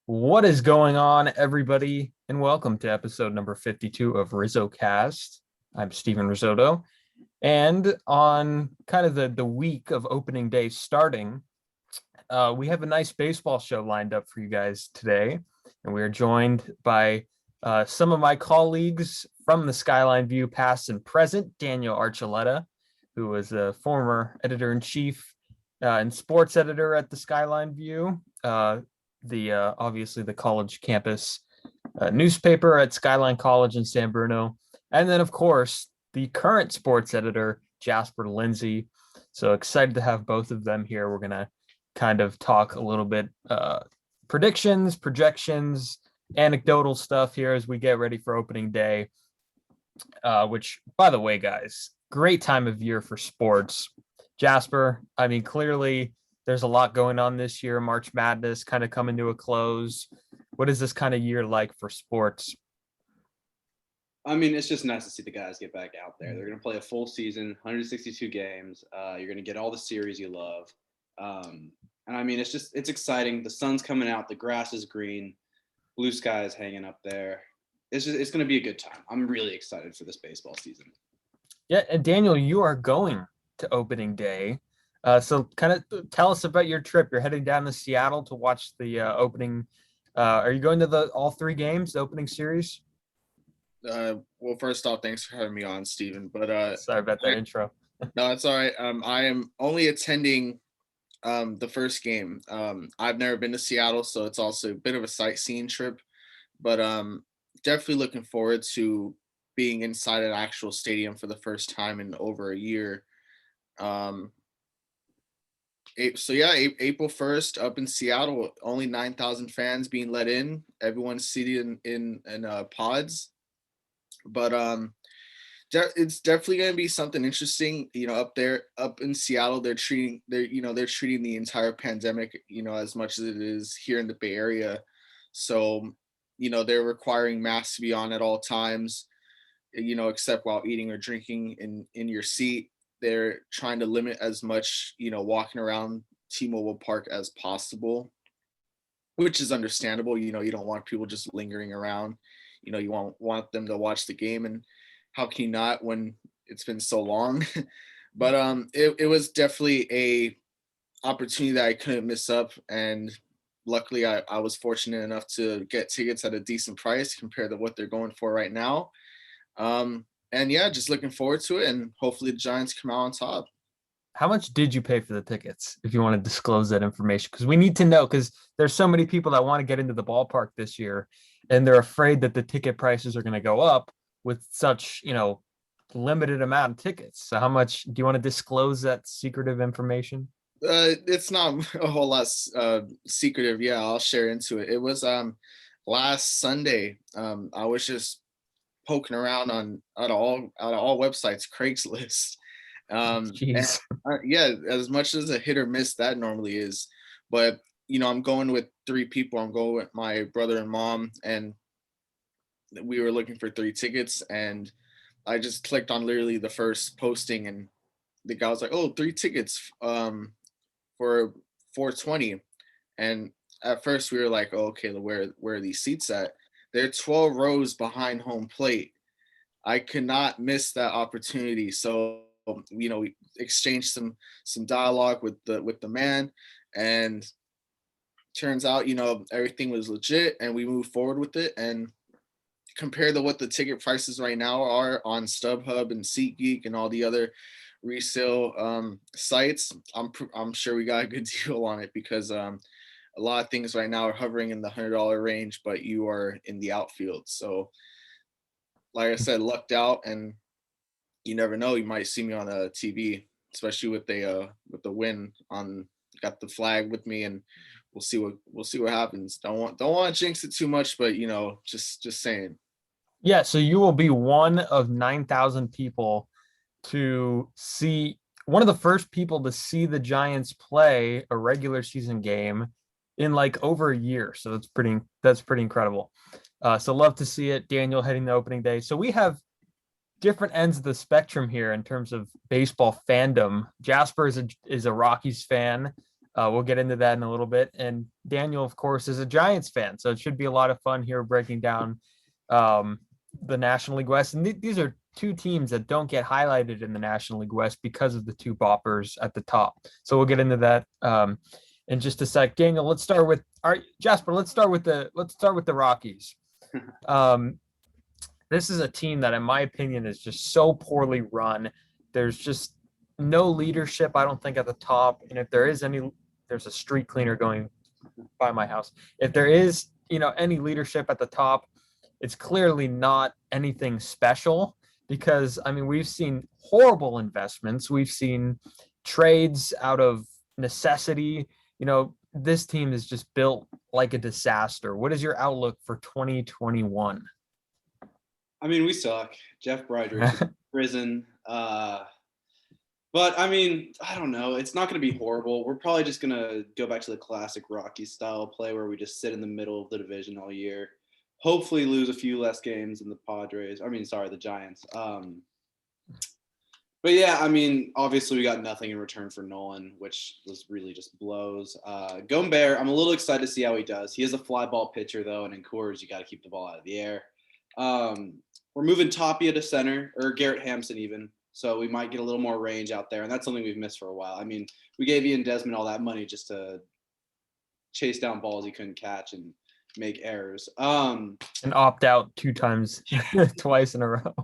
What is going on, everybody, and welcome to episode number 52 of RizzoCast. I'm Steven Rissotto, and on kind of the week of opening day starting, we have a nice baseball show lined up for you guys today, and we are joined by some of my colleagues from the Skyline View, past and present. Daniel Archuleta, who was a former editor-in-chief and sports editor at the Skyline View, obviously the college campus newspaper at Skyline College in San Bruno, and then of course the current sports editor Jasper Lindsey. So excited to have both of them here. We're gonna kind of talk a little bit predictions, projections, anecdotal stuff here as we get ready for opening day, which, by the way, guys, great time of year for sports. Jasper, I mean, clearly there's a lot going on this year. March Madness kind of coming to a close. What is this kind of year like for sports? I mean, it's just nice to see the guys get back out there. They're going to play a full season, 162 games. You're going to get all the series you love. And I mean, it's exciting. The sun's coming out. The grass is green. Blue sky is hanging up there. It's going to be a good time. I'm really excited for this baseball season. Yeah, and Daniel, you are going to opening day. So kind of tell us about your trip. You're heading down to Seattle to watch the opening. Are you going to all three games, the opening series? Well, first off, thanks for having me on, Steven. But sorry about that intro. No, it's all right. I am only attending the first game. I've never been to Seattle, so it's also a bit of a sightseeing trip. But definitely looking forward to being inside an actual stadium for the first time in over a year. April 1st up in Seattle, only 9,000 fans being let in. Everyone's seated in pods. But it's definitely going to be something interesting, up in Seattle. They're treating the entire pandemic, as much as it is here in the Bay Area. So, they're requiring masks to be on at all times, except while eating or drinking in your seat. They're trying to limit as much, walking around T-Mobile Park as possible, which is understandable. You don't want people just lingering around. You want them to watch the game, and how can you not when it's been so long? But it was definitely a opportunity that I couldn't miss up, and luckily I was fortunate enough to get tickets at a decent price compared to what they're going for right now. And yeah, just looking forward to it, and hopefully the Giants come out on top. How much did you pay for the tickets, if you want to disclose that information? Because we need to know, because there's so many people that want to get into the ballpark this year, and they're afraid that the ticket prices are going to go up with such, limited amount of tickets. So how much do you want to disclose that secretive information? It's not a whole lot secretive. Yeah, I'll share into it. It was last Sunday. I was just poking around out of all websites, Craigslist. Yeah, as much as a hit or miss that normally is, but I'm going with three people. I'm going with my brother and mom, and we were looking for 3 tickets, and I just clicked on literally the first posting, and the guy was like, "Oh, 3 tickets for $420." And at first we were like, "Oh, okay, where are these seats at?" They're 12 rows behind home plate. I could not miss that opportunity. So, we exchanged some dialogue with the man, and turns out, everything was legit, and we moved forward with it. And compared to what the ticket prices right now are on StubHub and SeatGeek and all the other resale sites, I'm sure we got a good deal on it, because a lot of things right now are hovering in the $100 range, but you are in the outfield. So like I said, lucked out, and you never know, you might see me on a TV, especially with the win on. Got the flag with me, and we'll see what happens. Don't want to jinx it too much, but just saying. Yeah, so you will be one of 9,000 people to see, one of the first people to see the Giants play a regular season game in like over a year. So that's pretty incredible. So love to see it. Daniel heading to opening day. So we have different ends of the spectrum here in terms of baseball fandom. Jasper is a Rockies fan. We'll get into that in a little bit. And Daniel, of course, is a Giants fan, so it should be a lot of fun here breaking down the National League West. And these are two teams that don't get highlighted in the National League West because of the two boppers at the top. So we'll get into that in just a sec. Daniel, let's start with Jasper. Let's start with the Rockies. This is a team that, in my opinion, is just so poorly run. There's just no leadership, I don't think, at the top. And if there is any, there's a street cleaner going by my house. If there is, any leadership at the top, it's clearly not anything special because, we've seen horrible investments. We've seen trades out of necessity. This team is just built like a disaster. What is your outlook for 2021? We suck. Jeff Briderick's in prison. But I don't know. It's not going to be horrible. We're probably just going to go back to the classic Rockies style play where we just sit in the middle of the division all year. Hopefully lose a few less games than the Giants. But yeah, obviously we got nothing in return for Nolan, which was really just blows. Gomber, I'm a little excited to see how he does. He is a fly ball pitcher though, and in Coors you got to keep the ball out of the air. We're moving Tapia to center, or Garrett Hampson even. So we might get a little more range out there, and that's something we've missed for a while. We gave Ian Desmond all that money just to chase down balls he couldn't catch and make errors. And opt out 2 times, twice in a row.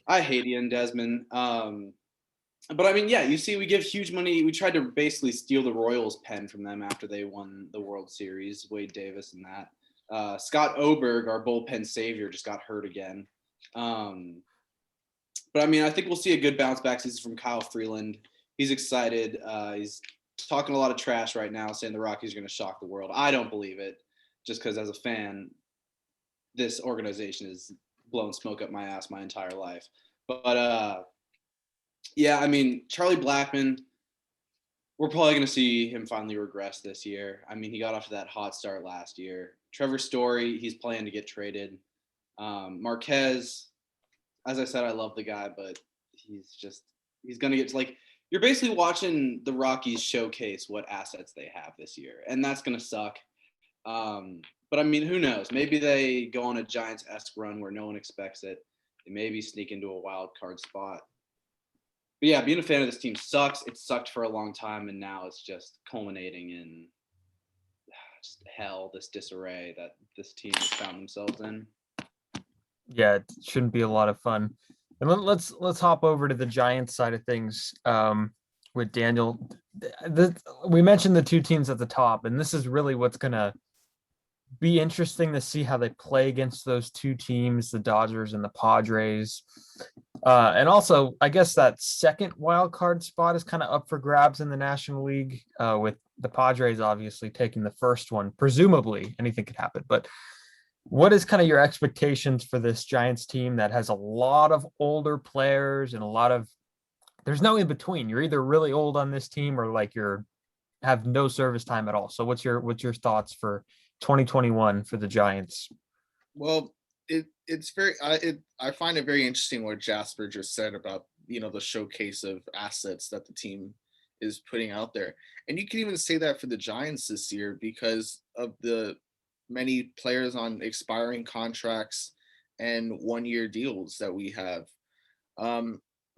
I hate Ian Desmond. But you see, we give huge money. We tried to basically steal the Royals pen from them after they won the World Series, Wade Davis and that. Scott Oberg, our bullpen savior, just got hurt again. But I think we'll see a good bounce back season from Kyle Freeland. He's excited. He's talking a lot of trash right now, saying the Rockies are going to shock the world. I don't believe it, just because as a fan, this organization has blown smoke up my ass my entire life. But yeah, Charlie Blackmon, we're probably going to see him finally regress this year. He got off to that hot start last year. Trevor Story, he's planning to get traded. Marquez, as I said, I love the guy, but he's going to get you're basically watching the Rockies showcase what assets they have this year, and that's going to suck. But who knows? Maybe they go on a Giants-esque run where no one expects it. They maybe sneak into a wild card spot. But yeah, being a fan of this team sucks. It sucked for a long time, and now it's just culminating in just hell, this disarray that this team has found themselves in. Yeah, it shouldn't be a lot of fun. And let's hop over to the Giants side of things with Daniel. We mentioned the 2 teams at the top, and this is really what's going to be interesting to see how they play against those 2 teams, the Dodgers and the Padres. And also, I guess that second wild card spot is kind of up for grabs in the National League, with the Padres obviously taking the first one. Presumably, anything could happen, but what is kind of your expectations for this Giants team that has a lot of older players and there's no in between. You're either really old on this team or have no service time at all. So what's your thoughts for 2021 for the Giants? Well, it's very I find it very interesting what Jasper just said about the showcase of assets that the team is putting out there, and you can even say that for the Giants this year because of the many players on expiring contracts and 1-year deals that we have.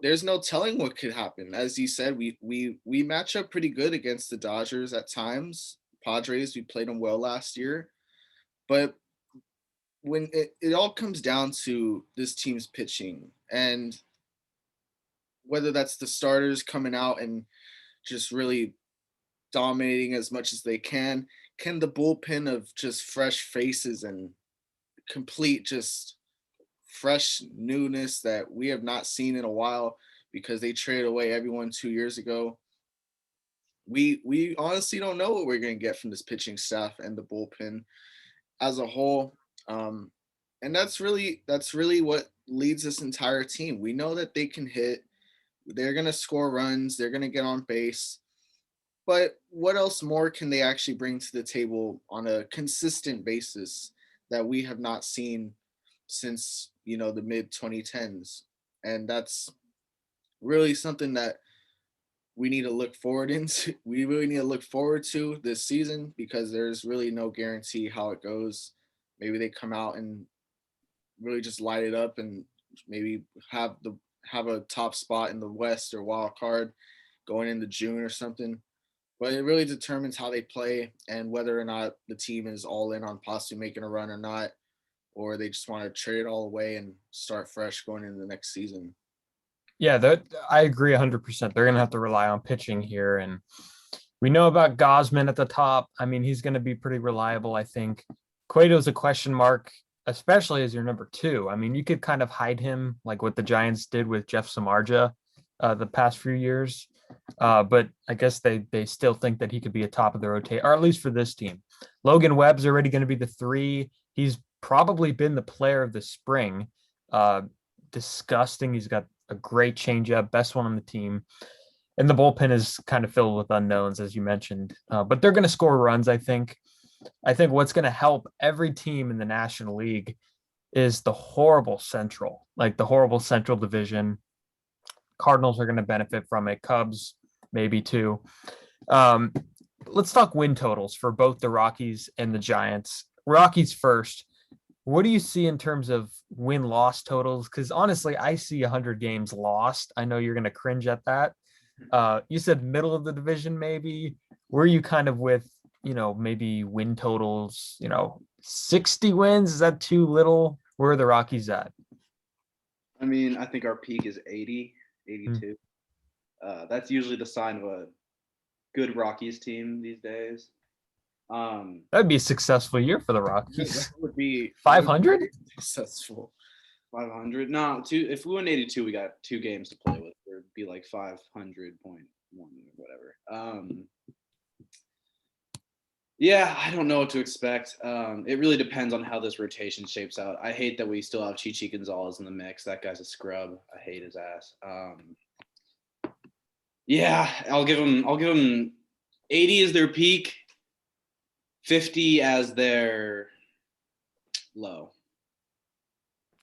There's no telling what could happen. As you said, we match up pretty good against the Dodgers at times. Padres, we played them well last year. But when it all comes down to this team's pitching, and whether that's the starters coming out and just really dominating as much as they can the bullpen of just fresh faces and complete just fresh newness that we have not seen in a while because they traded away everyone 2 years ago. We honestly don't know what we're going to get from this pitching staff and the bullpen as a whole. And that's really what leads this entire team. We know that they can hit, they're going to score runs, they're going to get on base. But what else more can they actually bring to the table on a consistent basis that we have not seen since, the mid 2010s? And that's really something that we need to look forward into. We really need to look forward to this season because there's really no guarantee how it goes. Maybe they come out and really just light it up and maybe have a top spot in the West or wild card going into June or something. But it really determines how they play and whether or not the team is all in on possibly making a run or not, or they just want to trade it all away and start fresh going into the next season. Yeah, that I agree 100%. They're going to have to rely on pitching here, and we know about Gosman at the top. I mean, he's going to be pretty reliable, I think. Cueto's a question mark, especially as your number two. I mean, you could kind of hide him like what the Giants did with Jeff Samardzija the past few years. But I guess they still think that he could be a top of the rotation, or at least for this team. Logan Webb's already going to be the three. He's probably been the player of the spring. Disgusting. He's got a great changeup, best one on the team. And the bullpen is kind of filled with unknowns, as you mentioned. But they're going to score runs, I think. I think what's going to help every team in the National League is the horrible Central Division. Cardinals are going to benefit from it. Cubs, maybe too. Let's talk win totals for both the Rockies and the Giants. Rockies first. What do you see in terms of win-loss totals? Because honestly, I see 100 games lost. I know you're going to cringe at that. You said middle of the division, maybe. Were you kind of with, maybe win totals, 60 wins? Is that too little? Where are the Rockies at? I mean, I think our peak is 80, 82. That's usually the sign of a good Rockies team these days. That'd be a successful year for the Rockies. That would be 500 successful. 500. No, if we win 82, we got 2 games to play with. It'd be like 500.1 or whatever. Yeah, I don't know what to expect. It really depends on how this rotation shapes out. I hate that we still have Chichi Gonzalez in the mix. That guy's a scrub. I hate his ass. Yeah, I'll give him 80 as their peak, 50 as their low.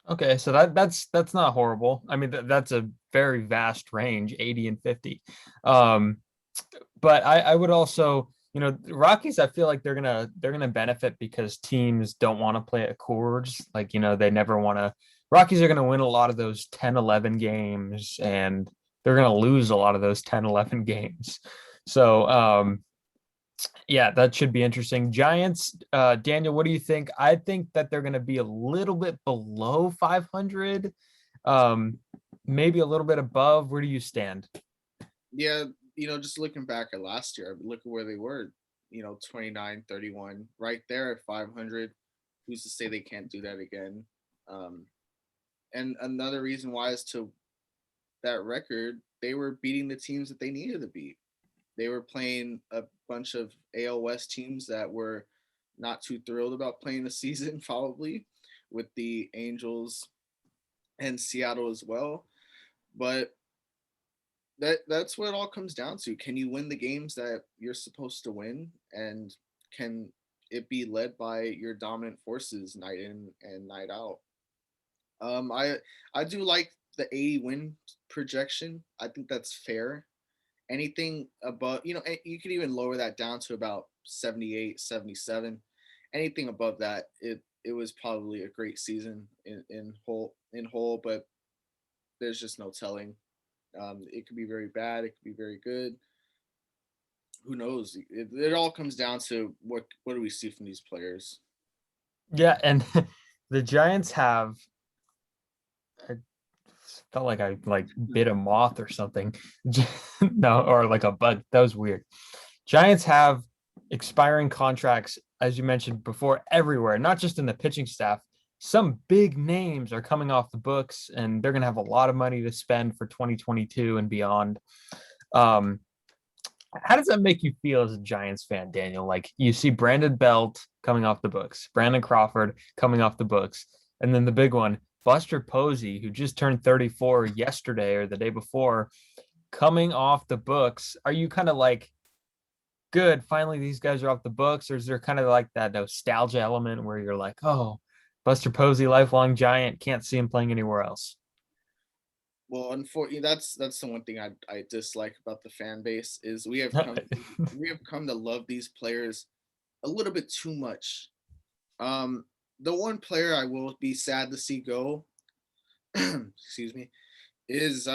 Okay, so that's not horrible. I mean, that's a very vast range, 80 and 50. But I would also, the Rockies, I feel like they're gonna benefit because teams don't want to play at Coors. Like, they never want to. Rockies are gonna win a lot of those 10-11 games, and they're gonna lose a lot of those 10-11 games. So yeah, that should be interesting. Giants, Daniel, what do you think? I think that they're going to be a little bit below 500, maybe a little bit above. Where do you stand? Yeah, just looking back at last year, look at where they were, 29, 31, right there at 500. Who's to say they can't do that again? And another reason why is to that record, they were beating the teams that they needed to beat. They were playing a bunch of AL West teams that were not too thrilled about playing the season, probably, with the Angels and Seattle as well. But that's what it all comes down to. Can you win the games that you're supposed to win? And can it be led by your dominant forces night in and night out? I do like the 80 win projection. I think that's fair. Anything above, you could even lower that down to about 78, 77. Anything above that, it was probably a great season in whole, but there's just no telling. It could be very bad. It could be very good. Who knows? It all comes down to what do we see from these players. Yeah, and the Giants have. I felt like I bit a moth or something. No, or like a bug. That was weird. Giants have expiring contracts, as you mentioned before, everywhere, not just in the pitching staff. Some big names are coming off the books, and they're going to have a lot of money to spend for 2022 and beyond. How does that make you feel as a Giants fan, Daniel? Like, you see Brandon Belt coming off the books, Brandon Crawford coming off the books, and then the big one, Buster Posey, who just turned 34 yesterday or the day before, coming off the books. Are you kind of like, good, finally these guys are off the books? Or is there kind of like that nostalgia element where you're like, oh, Buster Posey, lifelong Giant, can't see him playing anywhere else? Well, unfortunately, that's the one thing I dislike about the fan base is we have come to love these players a little bit too much. The one player I will be sad to see go, excuse me, is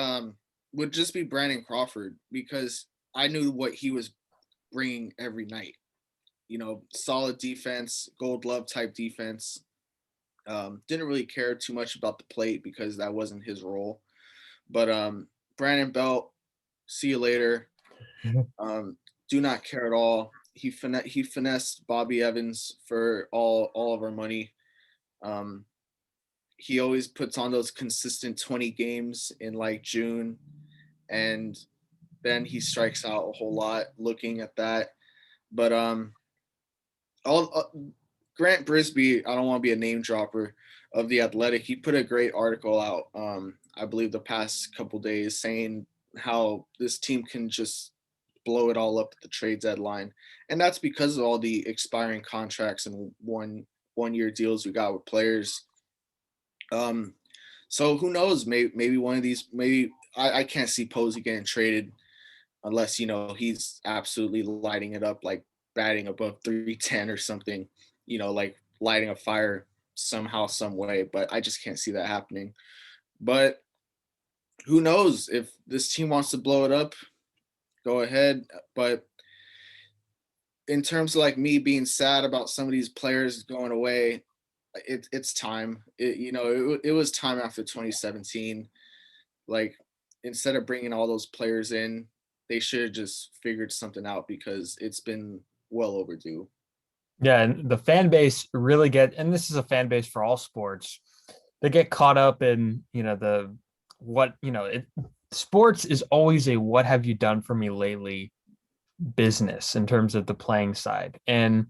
would just be Brandon Crawford because I knew what he was bringing every night. You know, solid defense, Gold Glove type defense. Didn't really care too much about the plate because that wasn't his role. But Brandon Belt, see you later. Do not care at all. He finessed Bobby Evans for all of our money. He always puts on those consistent 20 games in like June, and then he strikes out a whole lot. Looking at that, but all Grant Brisbee, I don't want to be a name dropper of the Athletic. He put a great article out, I believe the past couple days, saying how this team can just blow it all up at the trade deadline, and that's because of all the expiring contracts and one-year deals we got with players. So who knows? Maybe one of these. Maybe I can't see Posey getting traded unless he's absolutely lighting it up, like batting above 310 or something. Like lighting a fire somehow, some way. But I just can't see that happening. But who knows? If this team wants to blow it up, go ahead. But in terms of like me being sad about some of these players going away, it's time. It was time after 2017. Like, instead of bringing all those players in, they should have just figured something out because it's been well overdue. Yeah, and the fan base really and this is a fan base for all sports. They get caught up in, sports is always a what have you done for me lately business in terms of the playing side. And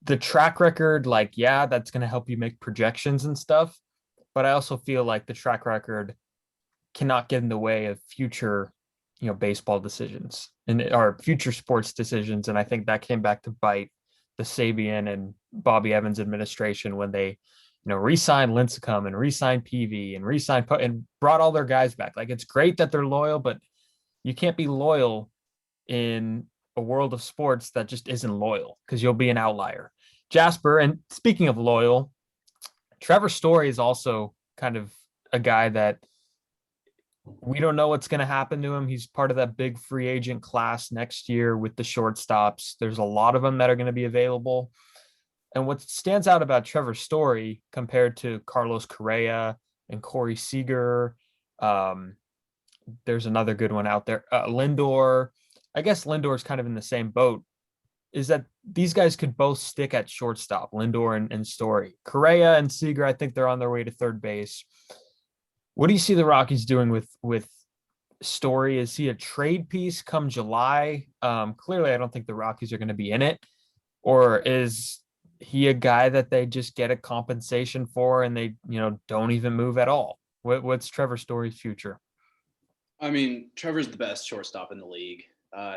the track record, like, yeah, that's going to help you make projections and stuff. But I also feel like the track record cannot get in the way of future, baseball decisions or future sports decisions. And I think that came back to bite the Sabian and Bobby Evans administration when they, re-signed Lincecum and re-signed PV and re-signed and brought all their guys back. Like, it's great that they're loyal, but you can't be loyal in a world of sports that just isn't loyal because you'll be an outlier. Jasper, and speaking of loyal, Trevor Story is also kind of a guy that we don't know what's going to happen to him. He's part of that big free agent class next year with the shortstops. There's a lot of them that are going to be available. And what stands out about Trevor Story compared to Carlos Correa and Corey Seager, there's another good one out there, Lindor. I guess Lindor's kind of in the same boat, is that these guys could both stick at shortstop, Lindor and Story. Correa and Seager, I think they're on their way to third base. What do you see the Rockies doing with Story? Is he a trade piece come July? Clearly, I don't think the Rockies are going to be in it. Or is he a guy that they just get a compensation for and they, don't even move at all? What's Trevor Story's future? I mean, Trevor's the best shortstop in the league.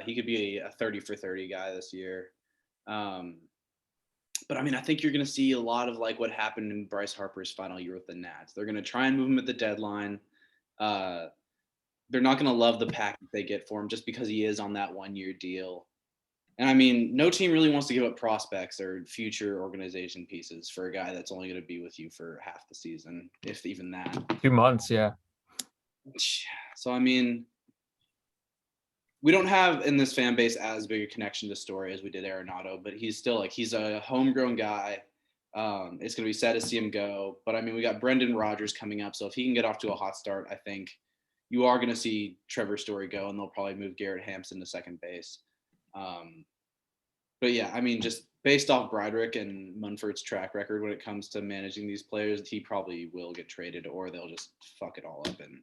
He could be a 30 for 30 guy this year. But I mean, I think you're going to see a lot of like what happened in Bryce Harper's final year with the Nats. They're going to try and move him at the deadline. They're not going to love the package they get for him just because he is on that 1-year deal. And I mean, no team really wants to give up prospects or future organization pieces for a guy that's only going to be with you for half the season, if even that. 2 months, yeah. So, I mean, we don't have in this fan base as big a connection to Story as we did Arenado, but he's still he's a homegrown guy. It's going to be sad to see him go. But I mean, we got Brendan Rodgers coming up. So if he can get off to a hot start, I think you are going to see Trevor Story go, and they'll probably move Garrett Hampson to second base. But yeah, I mean, just based off Broderick and Munford's track record when it comes to managing these players, he probably will get traded, or they'll just fuck it all up and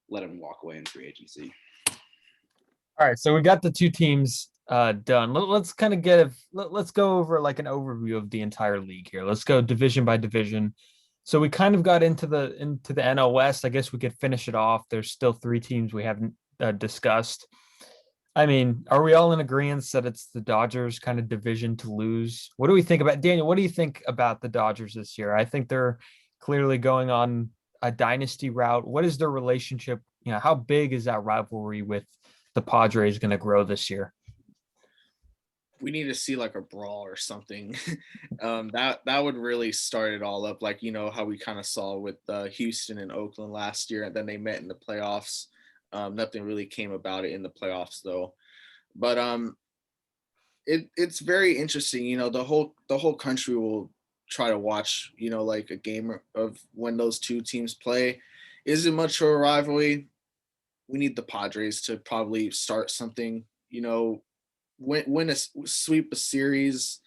let him walk away in free agency. All right, so we got the two teams done. Let's kind of let's go over like an overview of the entire league here. Let's go division by division. So we kind of got into the NL West. I guess we could finish it off. There's still 3 teams we haven't discussed. I mean, are we all in agreement that it's the Dodgers kind of division to lose? What do we think about Daniel? What do you think about the Dodgers this year? I think they're clearly going on a dynasty route? What is their relationship? How big is that rivalry with the Padres going to grow this year? We need to see like a brawl or something. That would really start it all up. Like, how we kind of saw with Houston and Oakland last year, and then they met in the playoffs. Nothing really came about it in the playoffs though. But it's very interesting. The whole country will try to watch, like a game of when those two teams play. Is it much of a rivalry? We need the Padres to probably start something, win a sweep a series,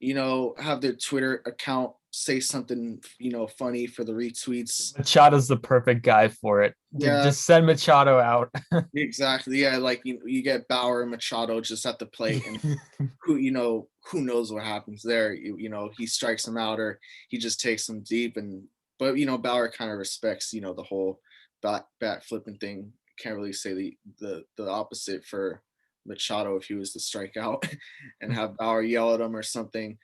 have their Twitter account say something, funny for the retweets. Machado's the perfect guy for it. Yeah. Just send Machado out. Exactly. Yeah, like you get Bauer and Machado just at the plate, and who knows what happens there. He strikes him out or he just takes him deep, but Bauer kind of respects the whole bat flipping thing. Can't really say the opposite for Machado if he was to strike out and have Bauer yell at him or something.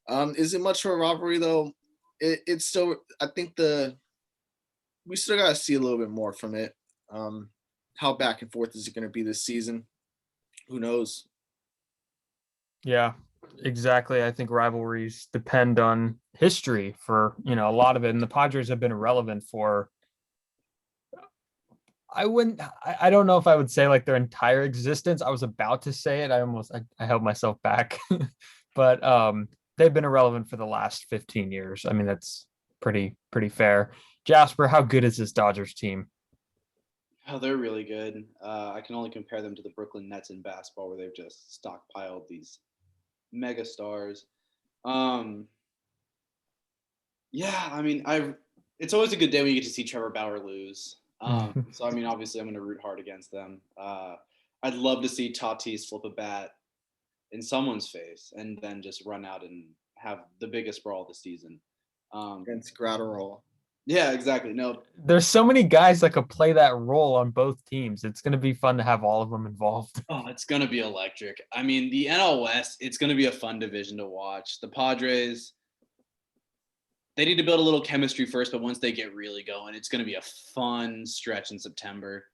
Is it much of a rivalry though? It's still, I think we still got to see a little bit more from it. How back and forth is it going to be this season? Who knows? Yeah, exactly. I think rivalries depend on history for, a lot of it. And the Padres have been irrelevant for, I don't know if I would say like their entire existence. I was about to say it. I held myself back, but they've been irrelevant for the last 15 years. I mean, that's pretty fair. Jasper, how good is this Dodgers team? Oh, they're really good. I can only compare them to the Brooklyn Nets in basketball, where they've just stockpiled these mega stars. Yeah, I mean, it's always a good day when you get to see Trevor Bauer lose. So, I mean, obviously, I'm going to root hard against them. I'd love to see Tatis flip a bat in someone's face and then just run out and have the biggest brawl of the season. Against Gratterall. Yeah, exactly. No, there's so many guys that could play that role on both teams. It's going to be fun to have all of them involved. Oh, it's going to be electric. I mean, the NL West, it's going to be a fun division to watch. The Padres, they need to build a little chemistry first, but once they get really going, it's going to be a fun stretch in September.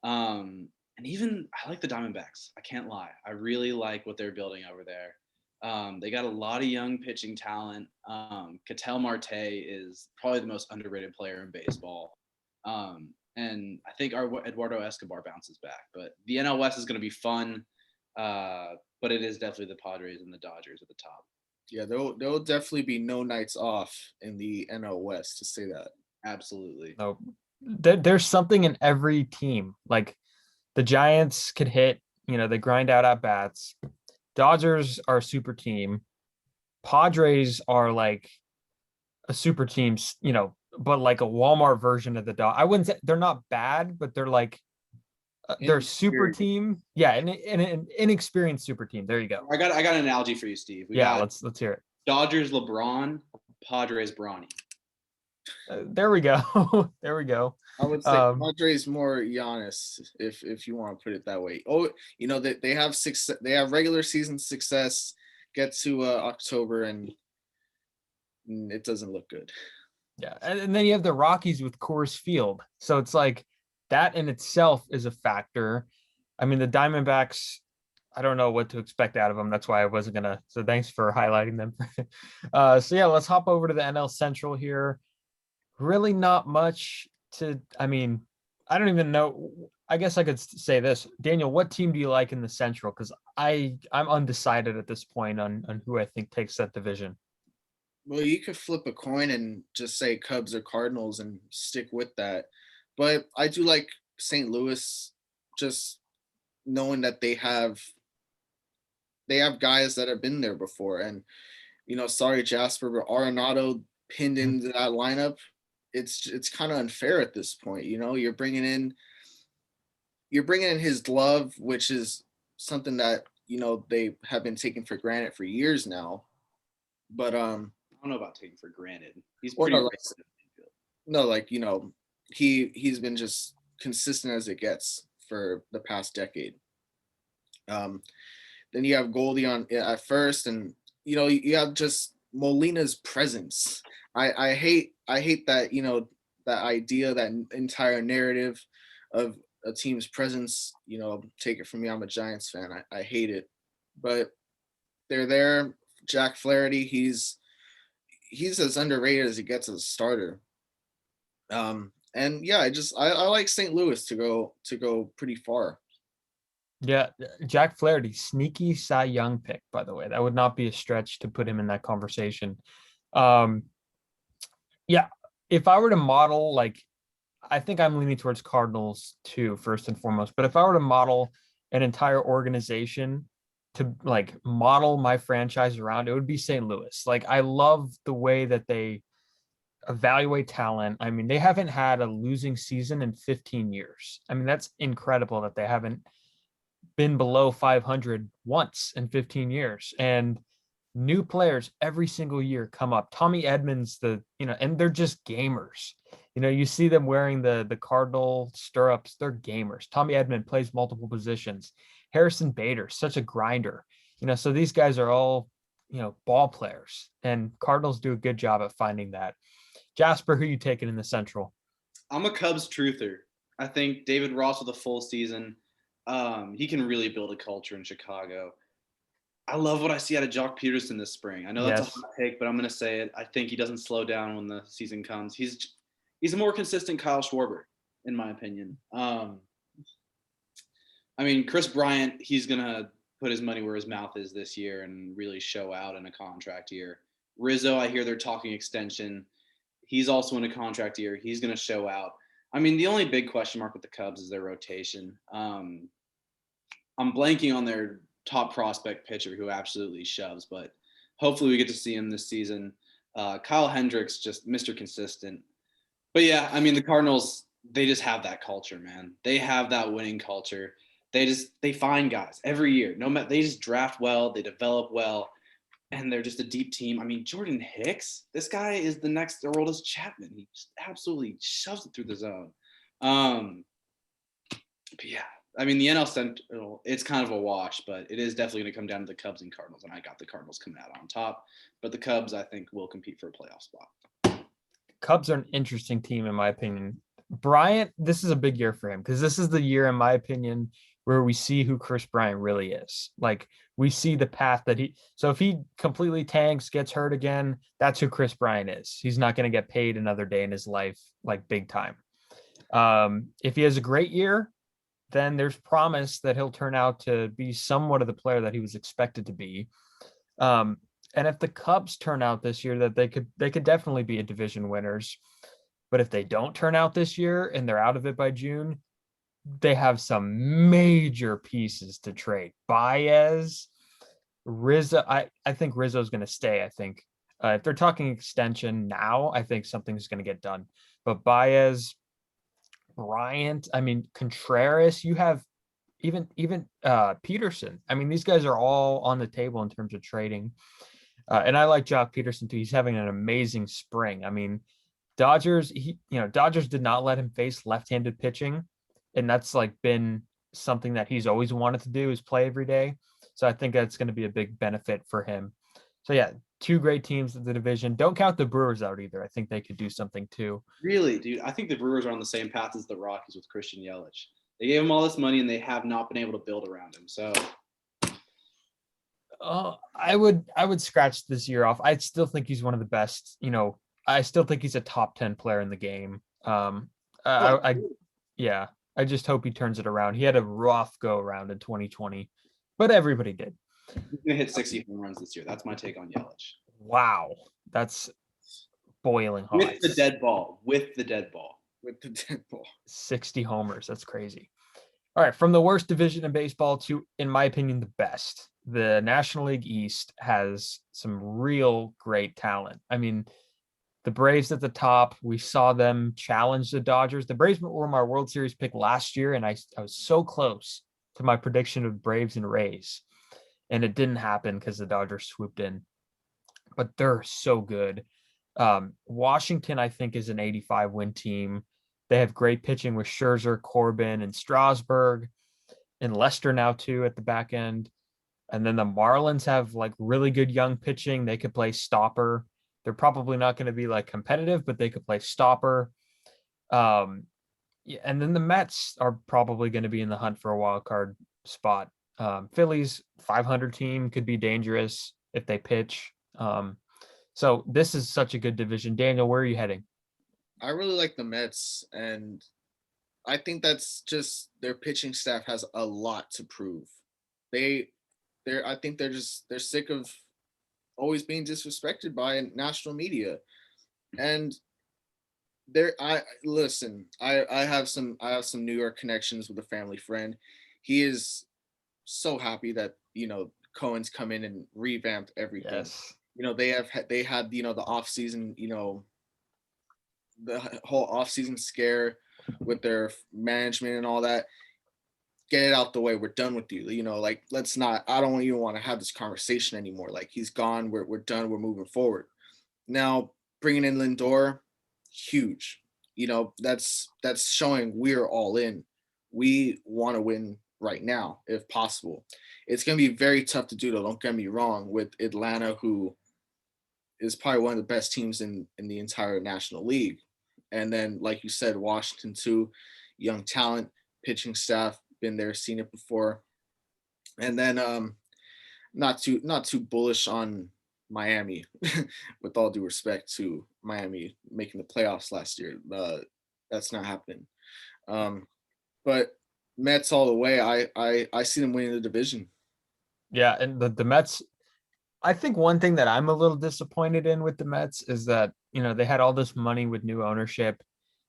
And even I like the Diamondbacks. I can't lie. I really like what they're building over there. They got a lot of young pitching talent. Ketel Marte is probably the most underrated player in baseball. And I think our Eduardo Escobar bounces back. But the NL West is going to be fun. But it is definitely the Padres and the Dodgers at the top. Yeah, there'll definitely be no nights off in the NL West, to say that. Absolutely. No, there's something in every team. Like the Giants could hit, they grind out at bats. Dodgers are a super team. Padres are like a super team, but like a Walmart version of the Dodgers. I wouldn't say they're not bad, but they're like they're a super team. Yeah, an inexperienced super team. There you go. I got an analogy for you, Steve. Let's hear it. Dodgers LeBron, Padres Bronny. There we go. There we go. I would say Padres more Giannis, if you want to put it that way. Oh, they have success. They have regular season success. Get to October and it doesn't look good. Yeah, and then you have the Rockies with Coors Field. So it's like that in itself is a factor. I mean, the Diamondbacks, I don't know what to expect out of them. That's why I wasn't gonna. So thanks for highlighting them. So yeah, let's hop over to the NL Central here. Really not much to, I mean, I don't even know. I guess I could say this. Daniel, what team do you like in the Central? Because I'm undecided at this point on who I think takes that division. Well, you could flip a coin and just say Cubs or Cardinals and stick with that. But I do like St. Louis, just knowing that they have guys that have been there before. And, sorry, Jasper, but Arenado pinned into that lineup. It's kind of unfair at this point. You're bringing in his glove, which is something that, they have been taking for granted for years now. But I don't know about taking for granted. He's pretty he's been just consistent as it gets for the past decade. Then you have Goldie at first, and you have just Molina's presence. I hate that that idea, that entire narrative of a team's presence. Take it from me, I'm a Giants fan. I hate it, but they're there. Jack Flaherty, he's as underrated as he gets as a starter. And yeah, I like St. Louis to go pretty far. Yeah, Jack Flaherty, sneaky Cy Young pick, by the way. That would not be a stretch to put him in that conversation. Yeah, if I were to model, like, I think I'm leaning towards Cardinals too, first and foremost. But if I were to model an entire organization to like model my franchise around, it would be St. Louis. Like, I love the way that they evaluate talent. I mean, they haven't had a losing season in 15 years. I mean, that's incredible that they haven't been below 500 once in 15 years. And new players every single year come up. Tommy Edmonds, and they're just gamers. You see them wearing the Cardinal stirrups. They're gamers. Tommy Edmond plays multiple positions. Harrison Bader, such a grinder. So these guys are all, ball players, and Cardinals do a good job at finding that. Jasper, who you taking in the Central? I'm a Cubs truther. I think David Ross with a full season, he can really build a culture in Chicago. I love what I see out of Jock Peterson this spring. I know that's a hot take, but I'm going to say it. I think he doesn't slow down when the season comes. He's a more consistent Kyle Schwarber, in my opinion. I mean, Chris Bryant, he's going to put his money where his mouth is this year and really show out in a contract year. Rizzo, I hear they're talking extension. He's also in a contract year. He's going to show out. I mean, the only big question mark with the Cubs is their rotation. I'm blanking on their top prospect pitcher who absolutely shoves, but hopefully we get to see him this season. Kyle Hendricks, just Mr. Consistent. But yeah, I mean, the Cardinals, they just have that culture, man. They have that winning culture. They find guys every year. They just draft well, they develop well, and they're just a deep team. I mean, Jordan Hicks, this guy is the next Aroldis Chapman. He just absolutely shoves it through the zone. But yeah, I mean, the NL Central, it's kind of a wash, but it is definitely going to come down to the Cubs and Cardinals, and I got the Cardinals coming out on top. But the Cubs, I think, will compete for a playoff spot. Cubs are an interesting team, in my opinion. Bryant, this is a big year for him because this is the year, in my opinion, where we see who Chris Bryant really is. Like, we see the path that so if he completely tanks, gets hurt again, that's who Chris Bryant is. He's not going to get paid another day in his life, like, big time. If he has a great year, then there's promise that he'll turn out to be somewhat of the player that he was expected to be. And if the Cubs turn out this year, that they could definitely be a division winners. But if they don't turn out this year and they're out of it by June, they have some major pieces to trade. Baez, Rizzo. I think Rizzo's going to stay. I think if they're talking extension now, I think something's going to get done. But Baez, Bryant, I mean, Contreras, you have even Peterson. I mean, these guys are all on the table in terms of trading. And I like Jock Peterson too. He's having an amazing spring. I mean, Dodgers did not let him face left-handed pitching. And that's like been something that he's always wanted to do, is play every day. So I think that's going to be a big benefit for him. So yeah, two great teams in the division. Don't count the Brewers out either. I think they could do something too. Really, dude? I think the Brewers are on the same path as the Rockies with Christian Yelich. They gave him all this money and they have not been able to build around him. So I would scratch this year off. I still think he's one of the best. I still think he's a top 10 player in the game. I just hope he turns it around. He had a rough go around in 2020, but everybody did. He's gonna hit 60 home runs this year. That's my take on Yelich. Wow, that's boiling hot. With the dead ball. 60 homers. That's crazy. All right, from the worst division in baseball to, in my opinion, the best. The National League East has some real great talent. I mean, the Braves at the top, we saw them challenge the Dodgers. The Braves were my World Series pick last year, and I was so close to my prediction of Braves and Rays. And it didn't happen because the Dodgers swooped in. But they're so good. Washington, I think, is an 85-win team. They have great pitching with Scherzer, Corbin, and Strasburg, and Lester now too at the back end. And then the Marlins have like really good young pitching. They could play stopper. They're probably not going to be like competitive, but they could play stopper. Yeah, and then the Mets are probably going to be in the hunt for a wild card spot. Phillies 500 team could be dangerous if they pitch. So this is such a good division. Daniel, where are you heading? I really like the Mets, and I think that's just their pitching staff has a lot to prove. They, I think they're sick of always being disrespected by national media, and I listen. I have some New York connections with a family friend. He is so happy that Cohen's come in and revamped everything. Yes. They had the off season, the whole off season scare with their management and all that. Get it out the way. We're done with you. Like, let's not. I don't even want to have this conversation anymore. Like, he's gone. We're done. We're moving forward. Now bringing in Lindor, huge. That's showing we're all in. We want to win right now, if possible. It's going to be very tough to do, though. Don't get me wrong. With Atlanta, who is probably one of the best teams in the entire National League, and then, like you said, Washington too, young talent, pitching staff, been there, seen it before, and then not too bullish on Miami, with all due respect to Miami making the playoffs last year. That's not happening. But Mets all the way. I see them winning the division. Yeah, and the Mets, I think one thing that I'm a little disappointed in with the Mets is that, they had all this money with new ownership.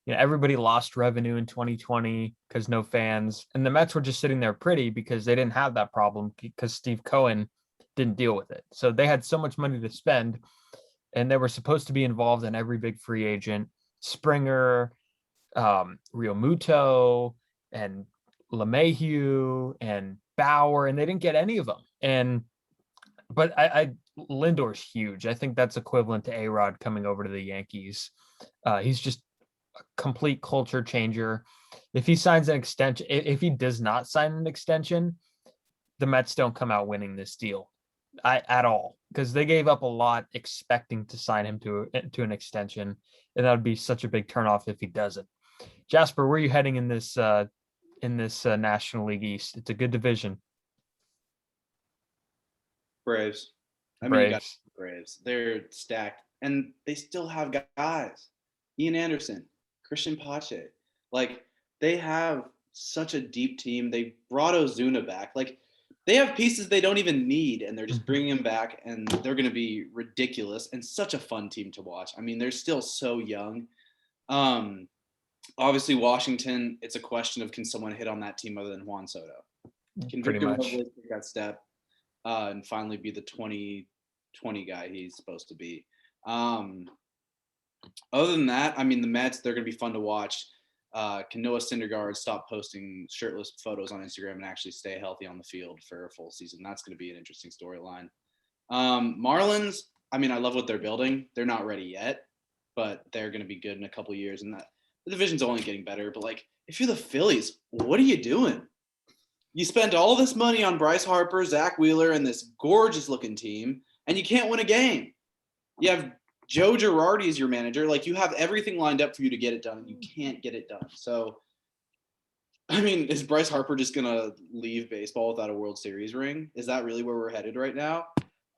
Everybody lost revenue in 2020 because no fans, and the Mets were just sitting there pretty because they didn't have that problem because Steve Cohen didn't deal with it. So they had so much money to spend, and they were supposed to be involved in every big free agent, Springer, Real Muto, and LeMahieu, and Bauer, and they didn't get any of them. But Lindor's huge. I think that's equivalent to A-Rod coming over to the Yankees. He's just a complete culture changer. If he signs an extension, if he does not sign an extension, the Mets don't come out winning this deal at all, because they gave up a lot expecting to sign him to an extension, and that would be such a big turnoff if he doesn't. Jasper, where are you heading in this National League East? It's a good division. Braves. I mean, you got Braves. They're stacked, and they still have guys. Ian Anderson, Christian Pache. Like, they have such a deep team. They brought Ozuna back. Like, they have pieces they don't even need, and they're just bringing them back, and they're going to be ridiculous and such a fun team to watch. I mean, they're still so young. Obviously, Washington, it's a question of, can someone hit on that team other than Juan Soto? Can Victor Robles take that step and finally be the 2020 guy he's supposed to be? Other than that, I mean, the Mets, they're going to be fun to watch. Can Noah Syndergaard stop posting shirtless photos on Instagram and actually stay healthy on the field for a full season? That's going to be an interesting storyline. Marlins, I mean, I love what they're building. They're not ready yet, but they're going to be good in a couple of years. And the division's only getting better. But, like, if you're the Phillies, what are you doing? You spent all this money on Bryce Harper, Zach Wheeler, and this gorgeous-looking team, and you can't win a game. You have Joe Girardi as your manager. Like, you have everything lined up for you to get it done, and you can't get it done. So, I mean, is Bryce Harper just going to leave baseball without a World Series ring? Is that really where we're headed right now?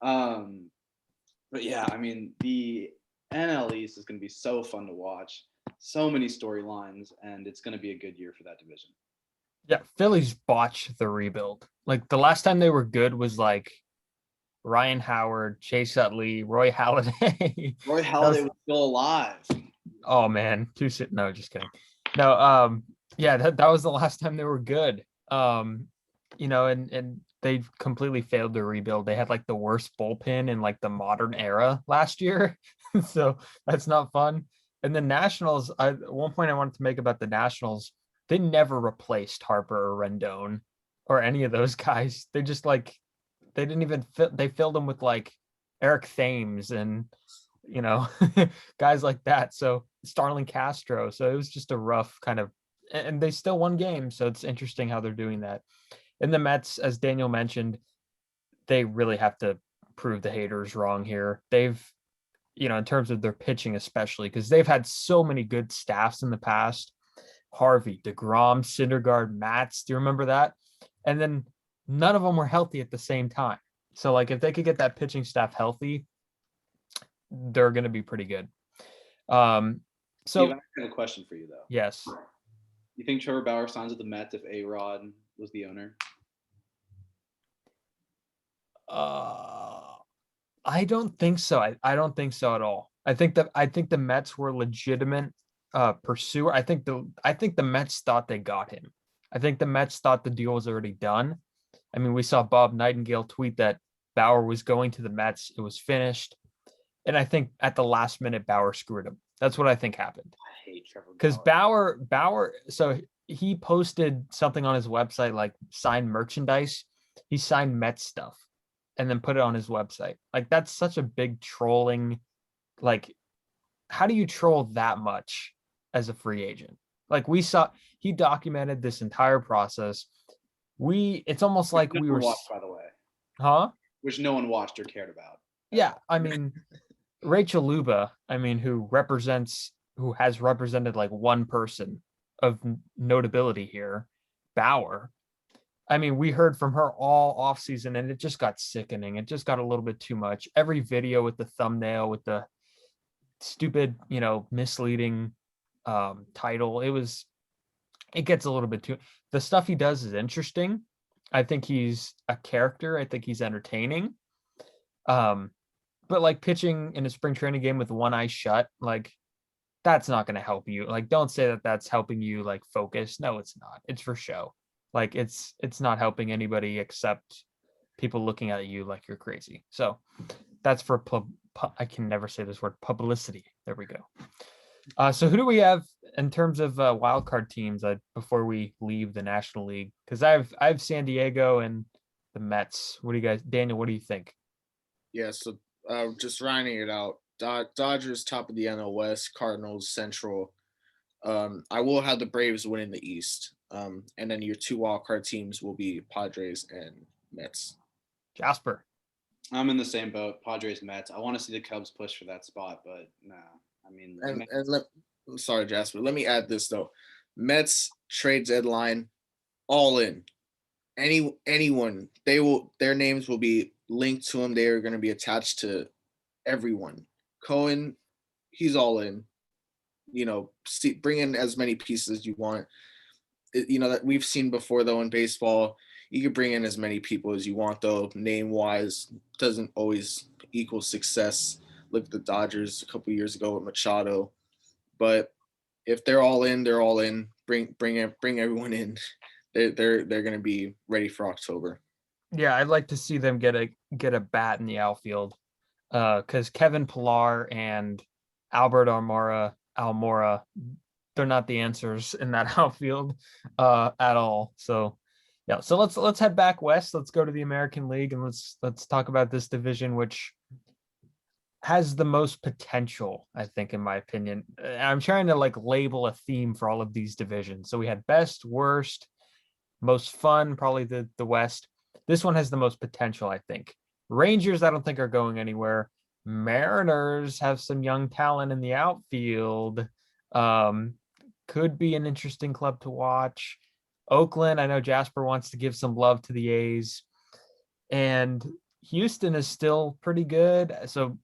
But, yeah, I mean, the NL East is going to be so fun to watch. So many storylines, and it's going to be a good year for that division. Yeah, Phillies botched the rebuild. Like, the last time they were good was like Ryan Howard, Chase Utley, Roy Halladay. Roy Halladay was still alive. Oh man, no, just kidding. No, yeah, that was the last time they were good. And they completely failed to rebuild. They had like the worst bullpen in like the modern era last year. So that's not fun. And the Nationals, at one point I wanted to make about the Nationals, they never replaced Harper or Rendon or any of those guys. They just they didn't even they filled them with like Eric Thames and guys like that. So Starling Castro. So it was just a rough kind of, and they still won games. So it's interesting how they're doing that. And the Mets, as Daniel mentioned, they really have to prove the haters wrong here. They've in terms of their pitching, especially because they've had so many good staffs in the past. Harvey, DeGrom, Syndergaard, Matz. Do you remember that? And then none of them were healthy at the same time. So like if they could get that pitching staff healthy, they're going to be pretty good. Steve, I have a question for you though. Yes. You think Trevor Bauer signs with the Mets if A-Rod was the owner? I don't think so. I don't think so at all. I think the Mets were legitimate pursuer. I think the Mets thought they got him. I think the Mets thought the deal was already done. I mean, we saw Bob Nightingale tweet that Bauer was going to the Mets. It was finished. And I think at the last minute, Bauer screwed him. That's what I think happened. I hate Trevor Bauer. Because Bauer, so he posted something on his website, like signed merchandise. He signed Mets stuff and then put it on his website. Like, that's such a big trolling. Like, how do you troll that much as a free agent? Like, we saw, he documented this entire process. It's almost like we were watched, by the way. Huh? Which no one watched or cared about. Yeah, I mean, Rachel Luba, I mean, who has represented like one person of notability here, Bauer. I mean, we heard from her all offseason and it just got sickening. It just got a little bit too much. Every video with the thumbnail, with the stupid, misleading title, it gets a little bit too, the stuff he does is interesting. I think he's a character. I think he's entertaining. But like pitching in a spring training game with one eye shut, like that's not going to help you. Like, don't say that that's helping you like focus. No, it's not. It's for show. Like it's not helping anybody except people looking at you like you're crazy. So that's for I can never say this word, publicity. There we go. So who do we have in terms of wild card teams before we leave the National League? Because I have San Diego and the Mets. What do you guys, Daniel? What do you think? Yeah, so just rounding it out, Dodgers top of the NL West, Cardinals Central. I will have the Braves winning the East. And then your two wild card teams will be Padres and Mets. Jasper. I'm in the same boat. Padres, Mets. I want to see the Cubs push for that spot, but nah. I mean, sorry, Jasper. Let me add this though. Mets trade deadline, all in. Anyone, their names will be linked to them. They are going to be attached to everyone. Cohen, he's all in. Bring in as many pieces as you want. That we've seen before though in baseball. You can bring in as many people as you want though. Name wise doesn't always equal success. Look at the Dodgers a couple years ago with Machado. But if they're all in, they're all in. Bring everyone in. They're going to be ready for October. Yeah, I'd like to see them get a bat in the outfield, because Kevin Pillar and Albert Almora, they're not the answers in that outfield at all. So yeah, so let's head back west. Let's go to the American League and let's talk about this division, which has the most potential, I think, in my opinion. I'm trying to like label a theme for all of these divisions. So we had best, worst, most fun, probably the West. This one has the most potential, I think. Rangers, I don't think are going anywhere. Mariners have some young talent in the outfield. Could be an interesting club to watch. Oakland, I know Jasper wants to give some love to the A's. And Houston is still pretty good. So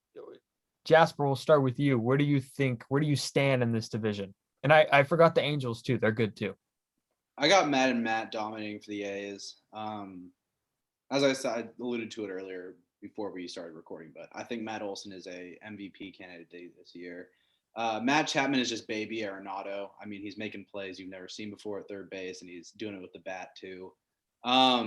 Jasper, we'll start with you. Where do you stand in this division? And I forgot the Angels too. They're good too. I got Matt dominating for the A's. As I said, I alluded to it earlier before we started recording, but I think Matt Olson is a MVP candidate this year. Matt Chapman is just baby Arenado. I mean, he's making plays you've never seen before at third base, and he's doing it with the bat too. I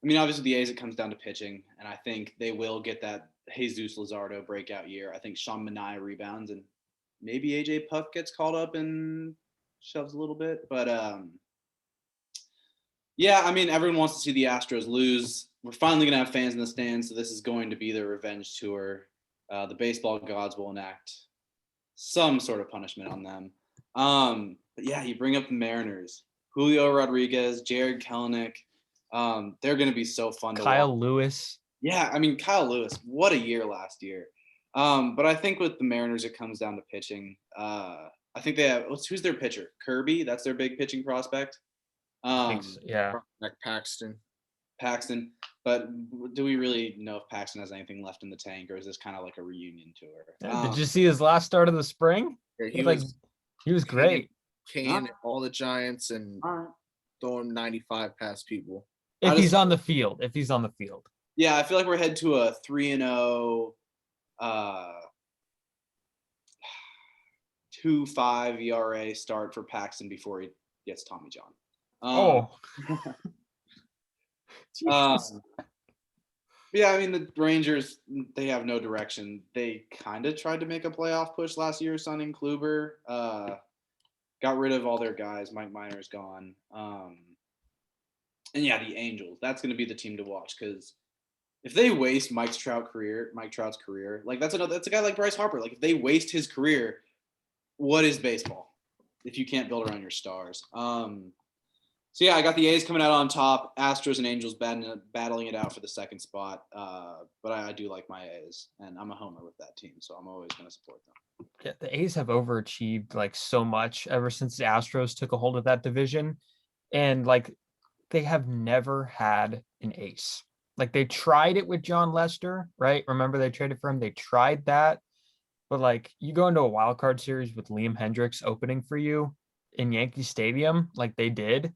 mean, obviously the A's, it comes down to pitching, and I think they will get that Jesus Luzardo breakout year. I think Sean Manaea rebounds, and maybe AJ Puff gets called up and shoves a little bit. But yeah, I mean, everyone wants to see the Astros lose. We're finally going to have fans in the stands, so this is going to be their revenge tour. The baseball gods will enact some sort of punishment on them. But yeah, you bring up the Mariners. Julio Rodriguez, Jared Kelenic. They're going to be so fun to watch. Kyle Lewis. Yeah, I mean, Kyle Lewis, what a year last year. But I think with the Mariners, it comes down to pitching. I think they have who's their pitcher? Kirby. That's their big pitching prospect. Thanks. Yeah. Like Paxton. But do we really know if Paxton has anything left in the tank, or is this kind of like a reunion tour? Did you see his last start of the spring? Yeah, he was great. Kane all the Giants and throwing 95 past people. If he's on the field. Yeah, I feel like we're headed to a 3-0, 2.5 ERA start for Paxton before he gets Tommy John. Yeah, I mean, the Rangers, they have no direction. They kind of tried to make a playoff push last year, signing Kluber. Got rid of all their guys. Mike Minor's gone. And yeah, the Angels. That's going to be the team to watch, because if they waste Mike Trout's career, like that's a guy like Bryce Harper. Like if they waste his career, what is baseball if you can't build around your stars? So yeah, I got the A's coming out on top, Astros and Angels battling it out for the second spot. But I do like my A's, and I'm a homer with that team, so I'm always going to support them. Yeah, the A's have overachieved like so much ever since the Astros took a hold of that division, and like they have never had an ace. Like they tried it with John Lester, right? Remember they traded for him? They tried that, but like you go into a wild card series with Liam Hendricks opening for you in Yankee Stadium, like they did.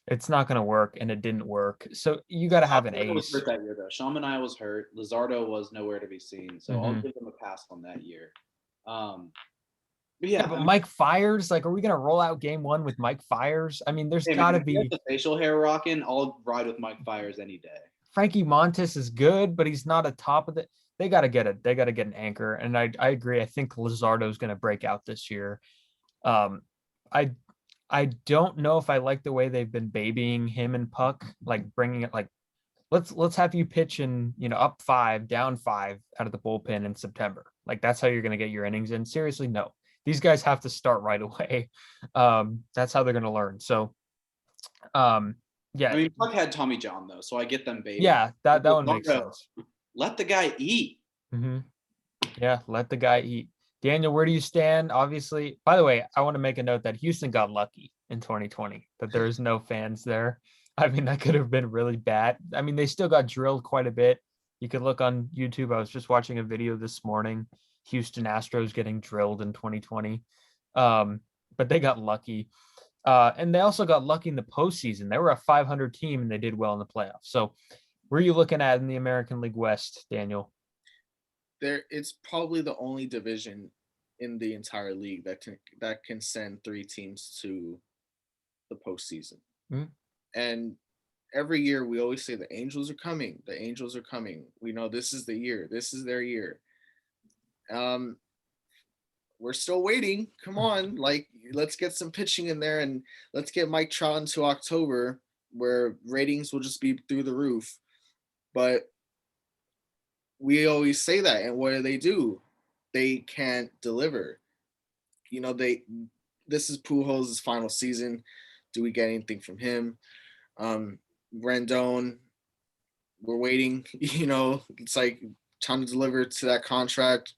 It's not going to work, and it didn't work. So you got to have an ace. Was hurt that year, though. Sean Manaea was hurt. Luzardo was nowhere to be seen. So I'll give him a pass on that year. But Mike Fiers, like, are we going to roll out game one with Mike Fiers? I mean, there's got to be the facial hair rocking. I'll ride with Mike Fiers any day. Frankie Montas is good, but he's not a top of the. They got to get an anchor, and I agree. I think Luzardo is going to break out this year. I don't know if I like the way they've been babying him and Puck, like bringing it like, let's have you pitch in, up 5, down 5 out of the bullpen in September. Like that's how you're going to get your innings in. Seriously, no. These guys have to start right away. That's how they're going to learn. So, yeah. I mean, Puck had Tommy John though, so I get them baby. Yeah, that one makes sense. Let the guy eat. Mm-hmm. Yeah, let the guy eat. Daniel, where do you stand? Obviously, by the way, I want to make a note that Houston got lucky in 2020, that there's no fans there. I mean, that could have been really bad. I mean, they still got drilled quite a bit. You could look on YouTube. I was just watching a video this morning, Houston Astros getting drilled in 2020. But they got lucky. And they also got lucky in the postseason. They were a 500 team, and they did well in the playoffs. So where are you looking at in the American League West, Daniel? It's probably the only division in the entire league that can send 3 teams to the postseason. Mm-hmm. And every year we always say the Angels are coming. The Angels are coming. We know this is the year. This is their year. We're still waiting. Come on, like let's get some pitching in there, and let's get Mike Trout into October, where ratings will just be through the roof. But we always say that, and what do? They can't deliver. This is Pujols' final season. Do we get anything from him? Rendon, we're waiting. It's like time to deliver to that contract.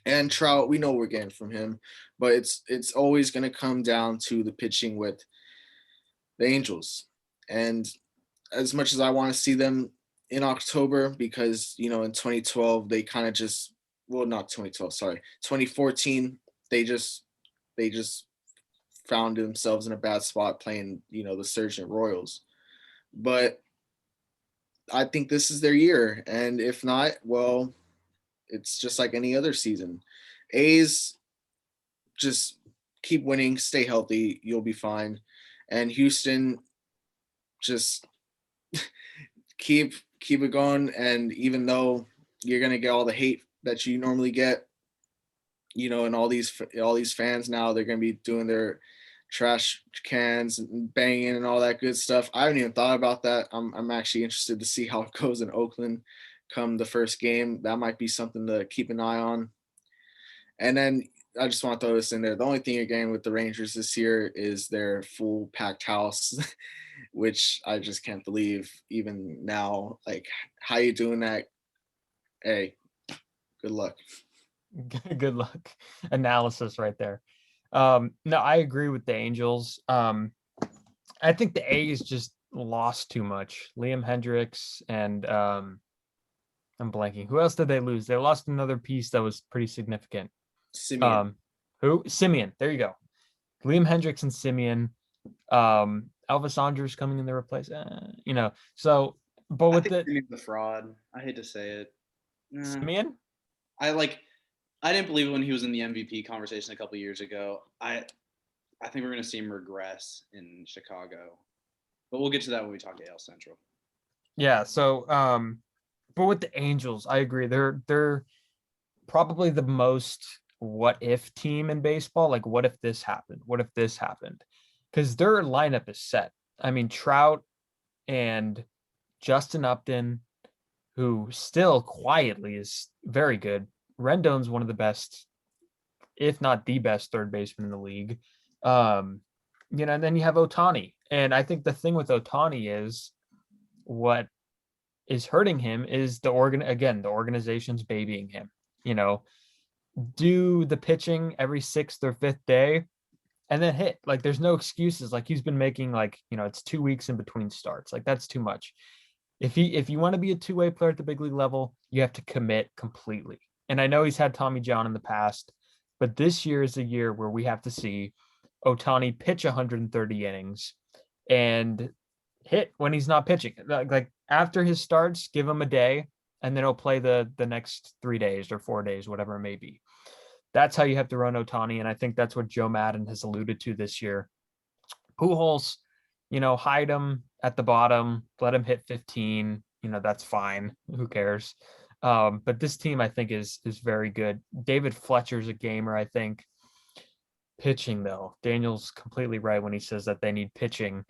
And Trout, we know we're getting from him, but it's always going to come down to the pitching with the Angels. And as much as I want to see them in October, because in 2012 they kind of just, well, not 2012, sorry, 2014 they just found themselves in a bad spot playing the surging Royals. But I think this is their year, and if not, well, it's just like any other season. A's, just keep winning, stay healthy, you'll be fine. And Houston, just keep it going. And even though you're gonna get all the hate that you normally get, and all these fans now, they're gonna be doing their trash cans and banging and all that good stuff. I haven't even thought about that. I'm actually interested to see how it goes in Oakland come the first game. That might be something to keep an eye on. And then I just want to throw this in there. The only thing you're getting with the Rangers this year is their full packed house, which I just can't believe even now. Like, how you doing that? Hey, Good luck. Good luck. Analysis right there. No, I agree with the Angels. I think the A's just lost too much. Liam Hendricks and I'm blanking. Who else did they lose? They lost another piece that was pretty significant. Simeon. Who? Simeon. There you go. Liam Hendricks and Simeon. Elvis Andrus coming in their replace. So, but with the fraud, I hate to say it. Simeon, I didn't believe it when he was in the MVP conversation a couple years ago. I think we're going to see him regress in Chicago, but we'll get to that when we talk AL Central. Yeah. So, but with the Angels, I agree. They're probably the most what if team in baseball. Like, what if this happened? What if this happened? Because their lineup is set. I mean, Trout and Justin Upton, who still quietly is very good. Rendon's one of the best, if not the best, third baseman in the league. And then you have Ohtani. And I think the thing with Ohtani is what is hurting him is the organization's babying him. Do the pitching every sixth or fifth day and then hit. Like, there's no excuses. Like, he's been making it's 2 weeks in between starts. Like, that's too much. If you want to be a two-way player at the big league level, you have to commit completely. And I know he's had Tommy John in the past, but this year is a year where we have to see Ohtani pitch 130 innings and hit when he's not pitching. Like after his starts, give him a day, and then he'll play the next 3 days or 4 days, whatever it may be. That's how you have to run Ohtani, and I think that's what Joe Madden has alluded to this year. Pujols, hide him at the bottom, let him hit 15. That's fine. Who cares? But this team, I think, is very good. David Fletcher's a gamer, I think. Pitching, though, Daniel's completely right when he says that they need pitching.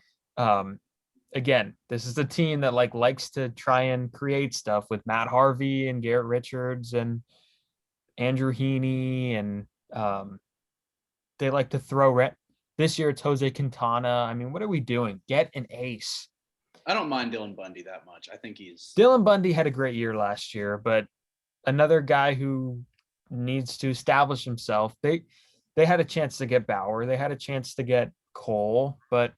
Again, this is a team that likes to try and create stuff with Matt Harvey and Garrett Richards and Andrew Heaney, and they like to throw. This year it's Jose Quintana. I mean, what are we doing? Get an ace. I don't mind Dylan Bundy that much. I think Dylan Bundy had a great year last year, but another guy who needs to establish himself. They had a chance to get Bauer. They had a chance to get Cole, but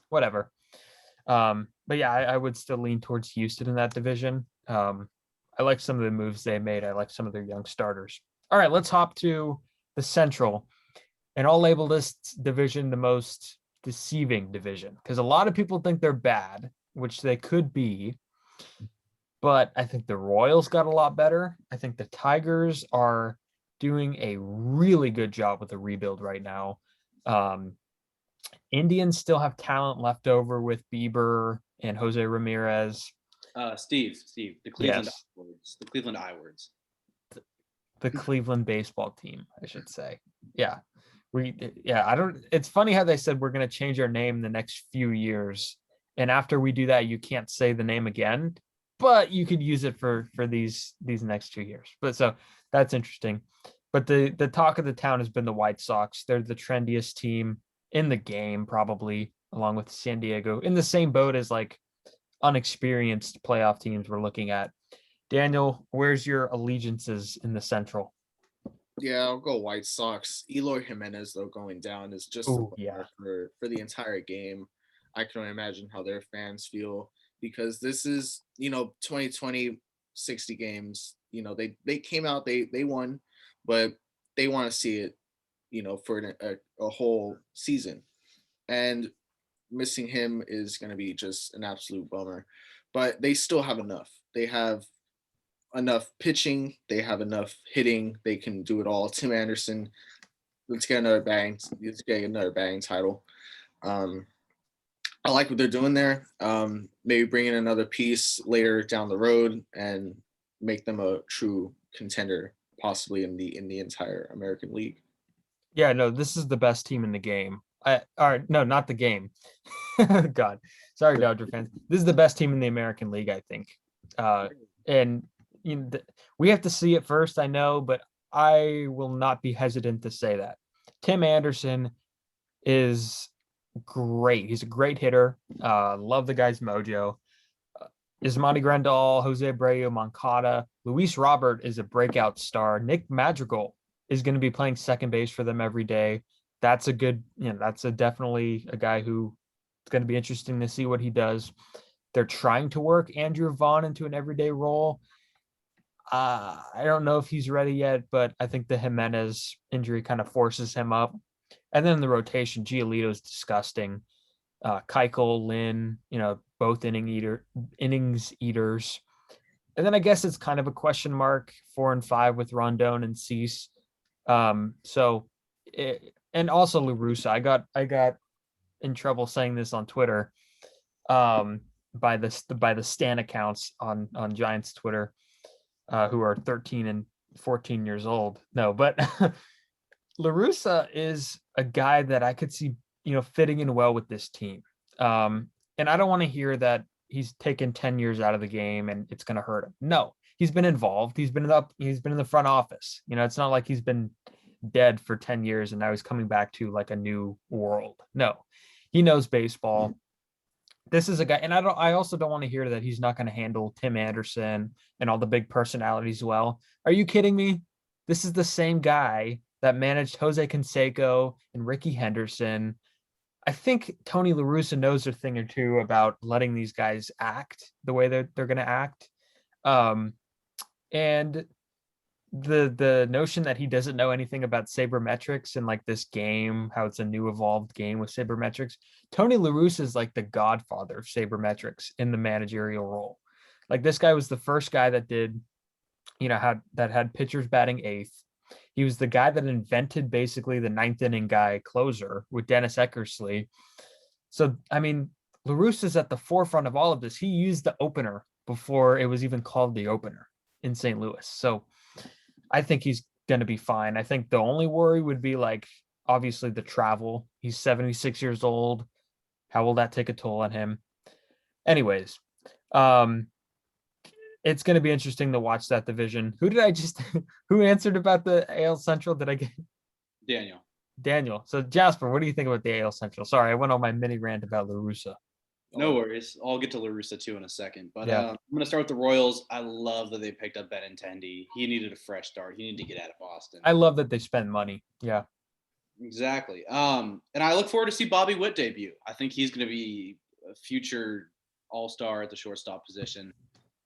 whatever. But yeah, I would still lean towards Houston in that division. I like some of the moves they made. I like some of their young starters. All right, let's hop to the Central. And I'll label this division the most deceiving division because a lot of people think they're bad, which they could be. But I think the Royals got a lot better. I think the Tigers are doing a really good job with the rebuild right now. Indians still have talent left over with Bieber and Jose Ramirez. Steve, the Cleveland I-words. The Cleveland I-words. The Cleveland baseball team, I should say. Yeah. It's funny how they said we're going to change our name in the next few years. And after we do that, you can't say the name again, but you could use it for these next 2 years. But so that's interesting. But the talk of the town has been the White Sox. They're the trendiest team in the game, probably, along with San Diego, in the same boat as unexperienced playoff teams we're looking at. Daniel, where's your allegiances in the Central? Yeah, I'll go White Sox. Eloy Jimenez, though, going down is just for the entire game. I can only imagine how their fans feel because this is, 2020, 60 games. They came out, they won, but they want to see it, for a whole season. And missing him is going to be just an absolute bummer. But they still have enough. They have enough pitching. They have enough hitting. They can do it all. Tim Anderson, let's get another batting title. I like what they're doing there. Maybe bring in another piece later down the road and make them a true contender, possibly in the entire American League. Yeah, no, this is the best team in the game. No, not the game. God, sorry, Dodger fans. This is the best team in the American League, I think. And we have to see it first, I know, but I will not be hesitant to say that. Tim Anderson is great. He's a great hitter. Love the guy's mojo. Yasmani Grandal, Jose Abreu, Moncada, Luis Robert is a breakout star. Nick Madrigal is going to be playing second base for them every day. That's a good, that's definitely a guy who it's going to be interesting to see what he does. They're trying to work Andrew Vaughn into an everyday role. I don't know if he's ready yet, but I think the Jimenez injury kind of forces him up. And then the rotation, Giolito is disgusting. Keuchel, Lynn, both innings eaters. And then I guess it's kind of a question mark 4 and 5 with Rondon and Cease. And also LaRussa. I got in trouble saying this on Twitter by the Stan accounts on Giants Twitter, who are 13 and 14 years old. No, but LaRussa is a guy that I could see, fitting in well with this team. And I don't want to hear that he's taken 10 years out of the game and it's going to hurt him. No, he's been involved. He's been in the front office. It's not like he's been dead for 10 years and now he's coming back to like a new world. No, he knows baseball. This is a guy, and I also don't want to hear that he's not going to handle Tim Anderson and all the big personalities well. Are you kidding me? This is the same guy that managed Jose Canseco and Ricky Henderson. I think Tony La Russa knows a thing or two about letting these guys act the way they're going to act. And the notion that he doesn't know anything about sabermetrics and like this game, how it's a new evolved game with sabermetrics. Tony La Russa is like the godfather of sabermetrics in the managerial role. Like this guy was the first guy that did, had pitchers batting eighth. He was the guy that invented basically the ninth inning guy closer with Dennis Eckersley. So, I mean, La Russa's at the forefront of all of this. He used the opener before it was even called the opener in St. Louis. So I think he's going to be fine. I think the only worry would be like, obviously the travel. He's 76 years old. How will that take a toll on him? Anyways, it's going to be interesting to watch that division. Who answered about the AL Central? Did I get Daniel? So Jasper, what do you think about the AL Central? Sorry, I went on my mini rant about La Russa. No worries. I'll get to La Russa too in a second. But Yeah. I'm going to start with the Royals. I love that they picked up Benintendi. He needed a fresh start. He needed to get out of Boston. I love that they spend money. Yeah. Exactly. And I look forward to see Bobby Witt debut. I think he's going to be a future all-star at the shortstop position.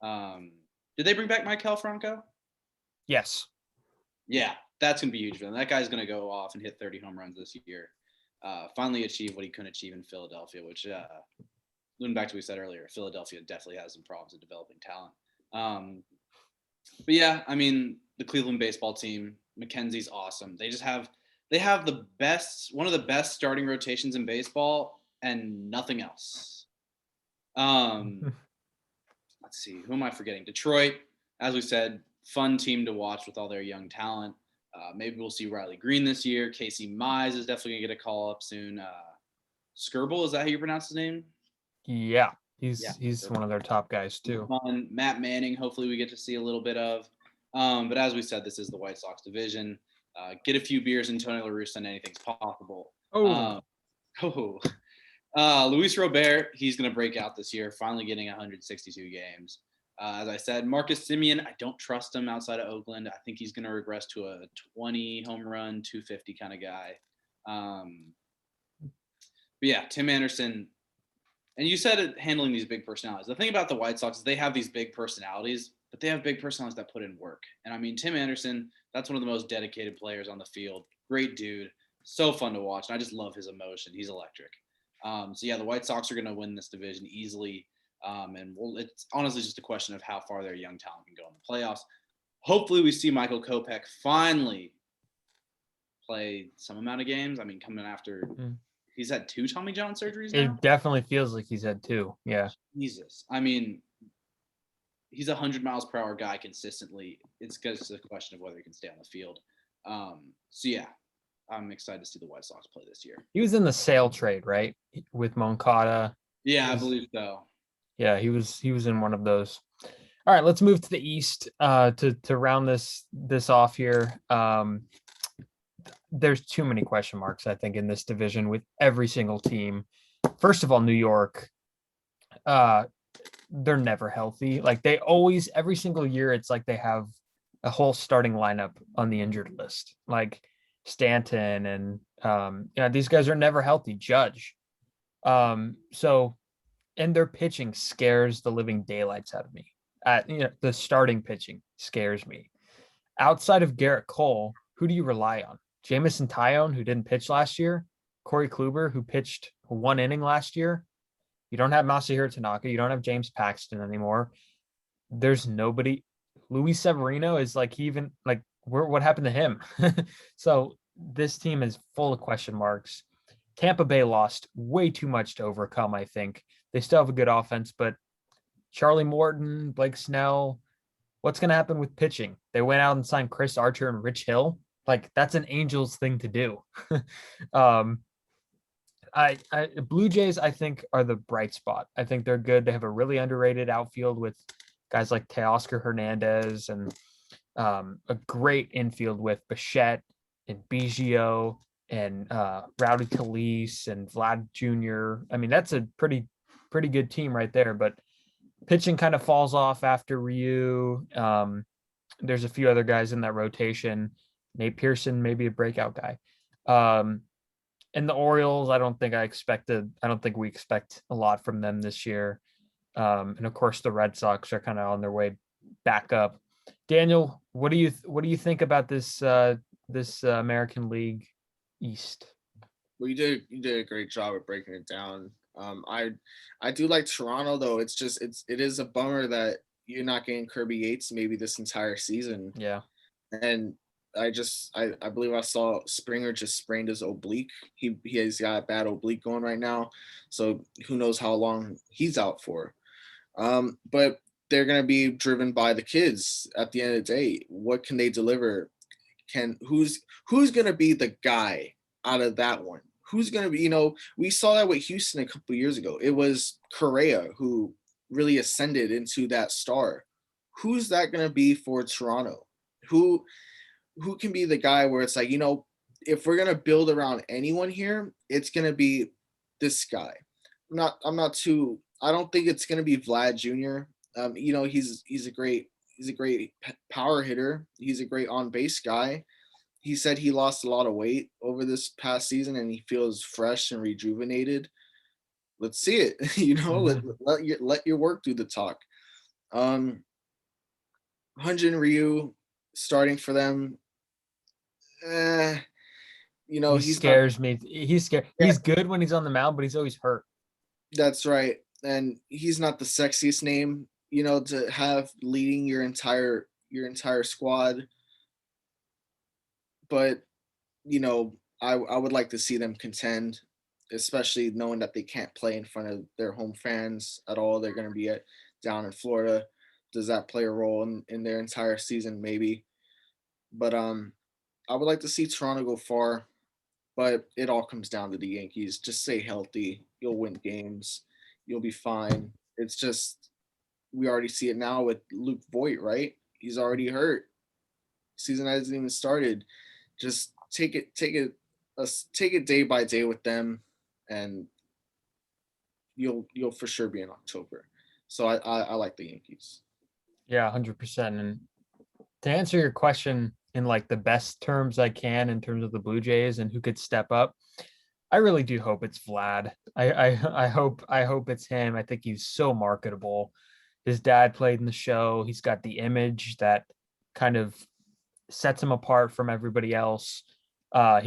Did they bring back Maikel Franco? Yes. Yeah, that's going to be huge for them. That guy's going to go off and hit 30 home runs this year. Finally achieve what he couldn't achieve in Philadelphia, which, looking back to what we said earlier, Philadelphia definitely has some problems in developing talent. But yeah, I mean, the Cleveland baseball team, McKenzie's awesome. They have one of the best starting rotations in baseball and nothing else. Let's see, who am I forgetting? Detroit, as we said, fun team to watch with all their young talent. Maybe we'll see Riley Green this year. Casey Mize is definitely gonna get a call up soon. Skirble, is that how you pronounce his name? Yeah, he's one of their top guys too. Fun. Matt Manning, hopefully we get to see a little bit of. But as we said, this is the White Sox division. Get a few beers in Tony La Russa and anything's possible. Luis Robert, he's going to break out this year, finally getting 162 games. As I said, Marcus Semien, I don't trust him outside of Oakland. I think he's going to regress to a 20 home run, 250 kind of guy. But yeah, Tim Anderson. And you said it, handling these big personalities. The thing about the White Sox is they have these big personalities, but they have big personalities that put in work. And I mean, Tim Anderson, that's one of the most dedicated players on the field. Great dude. So fun to watch. And I just love his emotion. He's electric. So yeah, the White Sox are going to win this division easily. It's honestly just a question of how far their young talent can go in the playoffs. Hopefully we see Michael Kopech finally play some amount of games. I mean, coming after he's had 2 Tommy John surgeries now. It definitely feels like he's had 2. Yeah. Jesus. I mean, he's 100 miles per hour guy consistently. It's just a question of whether he can stay on the field. So yeah, I'm excited to see the White Sox play this year. He was in the sale trade, right? With Moncada. Yeah, I believe so. Yeah, he was in one of those. All right, let's move to the East to round this off here. There's too many question marks, I think, in this division with every single team. First of all, New York. they're never healthy. Like they always, every single year, it's like they have a whole starting lineup on the injured list, like Stanton and these guys are never healthy. Judge. So and their pitching scares the living daylights out of me. The starting pitching scares me. Outside of Garrett Cole, who do you rely on? Jamison Tyone, who didn't pitch last year, Corey Kluber, who pitched 1 inning last year. You don't have Masahiro Tanaka. You don't have James Paxton anymore. There's nobody. Luis Severino is like what happened to him? So this team is full of question marks. Tampa Bay lost way too much to overcome, I think. They still have a good offense, but Charlie Morton, Blake Snell, what's going to happen with pitching? They went out and signed Chris Archer and Rich Hill. Like that's an Angels thing to do. Blue Jays, I think, are the bright spot. I think they're good. They have a really underrated outfield with guys like Teoscar Hernandez and a great infield with Bichette and Biggio and Rowdy Calise and Vlad Jr. I mean, that's a pretty good team right there. But pitching kind of falls off after Ryu. There's a few other guys in that rotation. Nate Pearson, maybe a breakout guy. And the Orioles, I don't think we expect a lot from them this year. And of course, the Red Sox are kind of on their way back up. Daniel, what do you think about this American League East? Well, you did a great job of breaking it down. I do like Toronto though. It is a bummer that you're not getting Kirby Yates maybe this entire season. Yeah. And I believe I saw Springer just sprained his oblique. He has got a bad oblique going right now. So who knows how long he's out for. But they're going to be driven by the kids at the end of the day. What can they deliver? Who's going to be the guy out of that one? Who's going to be, we saw that with Houston a couple of years ago. It was Correa who really ascended into that star. Who's that going to be for Toronto? Who can be the guy where it's like, if we're going to build around anyone here, it's going to be this guy. I don't think it's going to be Vlad Jr. He's a great power hitter. He's a great on base guy. He said he lost a lot of weight over this past season and he feels fresh and rejuvenated. Let's see it. Let your work do the talk. Hyunjin Ryu starting for them. He scares me. He's scared. Yeah. He's good when he's on the mound, but he's always hurt. That's right. And he's not the sexiest name, to have leading your entire squad. But, I would like to see them contend, especially knowing that they can't play in front of their home fans at all. They're going to be down in Florida. Does that play a role in their entire season? Maybe. But I would like to see Toronto go far, but it all comes down to the Yankees. Just stay healthy. You'll win games. You'll be fine. It's just, we already see it now with Luke Voigt, right? He's already hurt. Season hasn't even started. Just take it day by day with them, and you'll for sure be in October. So I like the Yankees. Yeah, 100%. And to answer your question in like the best terms I can in terms of the Blue Jays and who could step up, I really do hope it's Vlad. I hope it's him. I think he's so marketable. His dad played in the show. He's got the image that kind of sets him apart from everybody else. I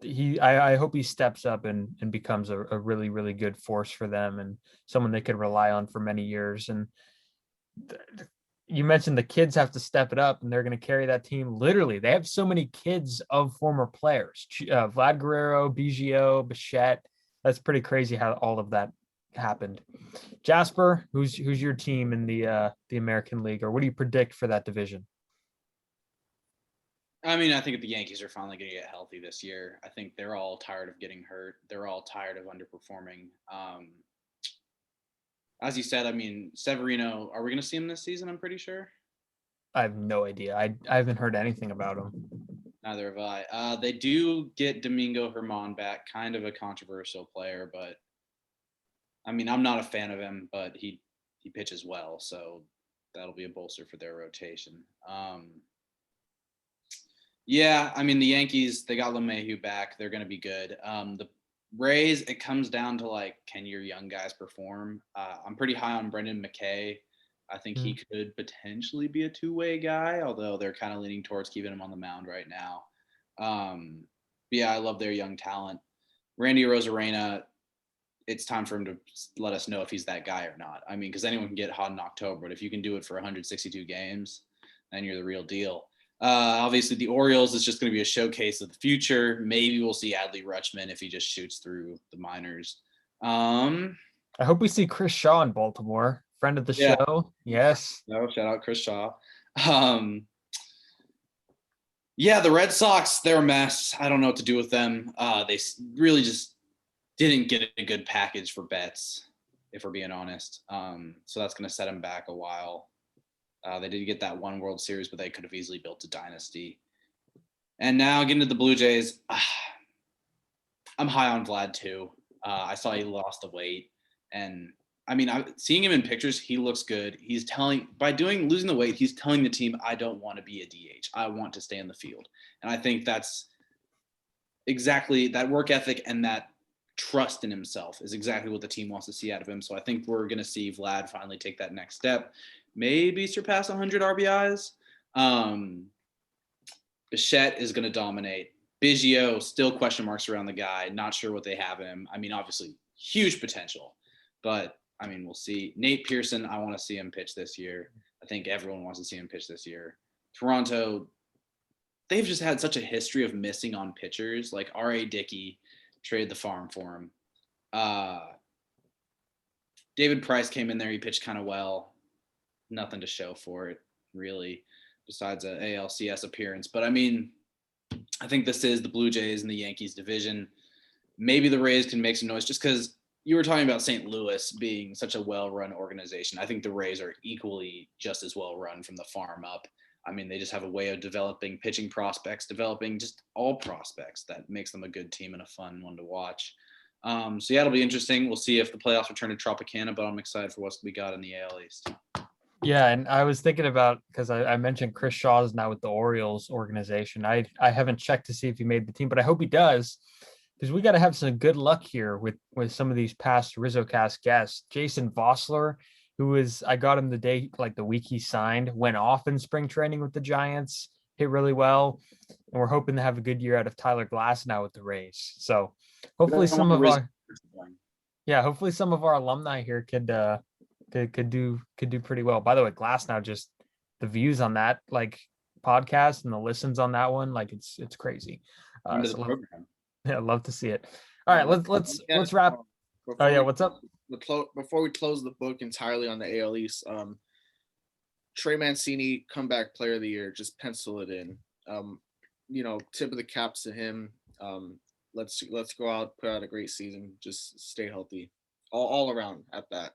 hope he steps up and becomes a really, really good force for them and someone they could rely on for many years. And you mentioned the kids have to step it up and they're going to carry that team. Literally, they have so many kids of former players. Vlad Guerrero, Biggio, Bichette. That's pretty crazy how all of that happened. Jasper, who's your team in the American League, or what do you predict for that division? I mean, I think the Yankees are finally going to get healthy this year. I think they're all tired of getting hurt. They're all tired of underperforming. As you said, I mean, Severino, are we going to see him this season? I'm pretty sure. I have no idea. I haven't heard anything about him. Neither have I. They do get Domingo Germán back, kind of a controversial player, but I mean, I'm not a fan of him, but he he pitches well, so that'll be a bolster for their rotation. Yeah, I mean, the Yankees, they got LeMahieu back. They're going to be good. The Rays, it comes down to, like, can your young guys perform? I'm pretty high on Brendan McKay. I think he could potentially be a two-way guy, although they're kind of leaning towards keeping him on the mound right now. But yeah, I love their young talent. Randy Arozarena, it's time for him to let us know if he's that guy or not. I mean, because anyone can get hot in October, but if you can do it for 162 games, then you're the real deal. Obviously, the Orioles is just going to be a showcase of the future. Maybe we'll see Adley Rutschman if he just shoots through the minors. I hope we see Chris Shaw in Baltimore, friend of the show. Yes. No, shout out Chris Shaw. Yeah, the Red Sox, they're a mess. I don't know what to do with them. They really just didn't get a good package for Betts, if we're being honest. So that's going to set them back a while. They did get that one World Series, but they could have easily built a dynasty. And now getting to the Blue Jays, I'm high on Vlad too. I saw he lost the weight, and I mean, seeing him in pictures, he looks good. He's losing the weight, he's telling the team, I don't want to be a DH. I want to stay in the field. And I think that's exactly that work ethic, and that trust in himself is exactly what the team wants to see out of him. So I think we're going to see Vlad finally take that next step, maybe surpass 100 RBIs. Bichette is going to dominate. Biggio, still question marks around the guy. Not sure what they have in him. I mean, obviously, huge potential. But, I mean, we'll see. Nate Pearson, I want to see him pitch this year. I think everyone wants to see him pitch this year. Toronto, they've just had such a history of missing on pitchers. Like R.A. Dickey, traded the farm for him. David Price came in there. He pitched kind of well. Nothing to show for it, really, besides an ALCS appearance. But, I mean, I think this is the Blue Jays and the Yankees division. Maybe the Rays can make some noise just because you were talking about St. Louis being such a well-run organization. I think the Rays are equally just as well-run from the farm up. I mean, they just have a way of developing pitching prospects, developing just all prospects that makes them a good team and a fun one to watch. So, yeah, it'll be interesting. We'll see if the playoffs return to Tropicana, but I'm excited for what we got in the AL East. Yeah, and I was thinking about, because I mentioned Chris Shaw is now with the Orioles organization. I haven't checked to see if he made the team, but I hope he does, because we got to have some good luck here with some of these past RizzoCast guests. Jason Vossler, I got him the week he signed, went off in spring training with the Giants, hit really well, and we're hoping to have a good year out of Tyler Glass now with the Rays. So hopefully some of our alumni here could do pretty well. By the way, Glass now, just the views on that like podcast and the listens on that one, like it's crazy. Love to see it. All right, let's wrap. What's up? Before we close the book entirely on the AL East, Trey Mancini, comeback player of the year, just pencil it in. Tip of the caps to him. Let's go out, put out a great season, just stay healthy, all around at that.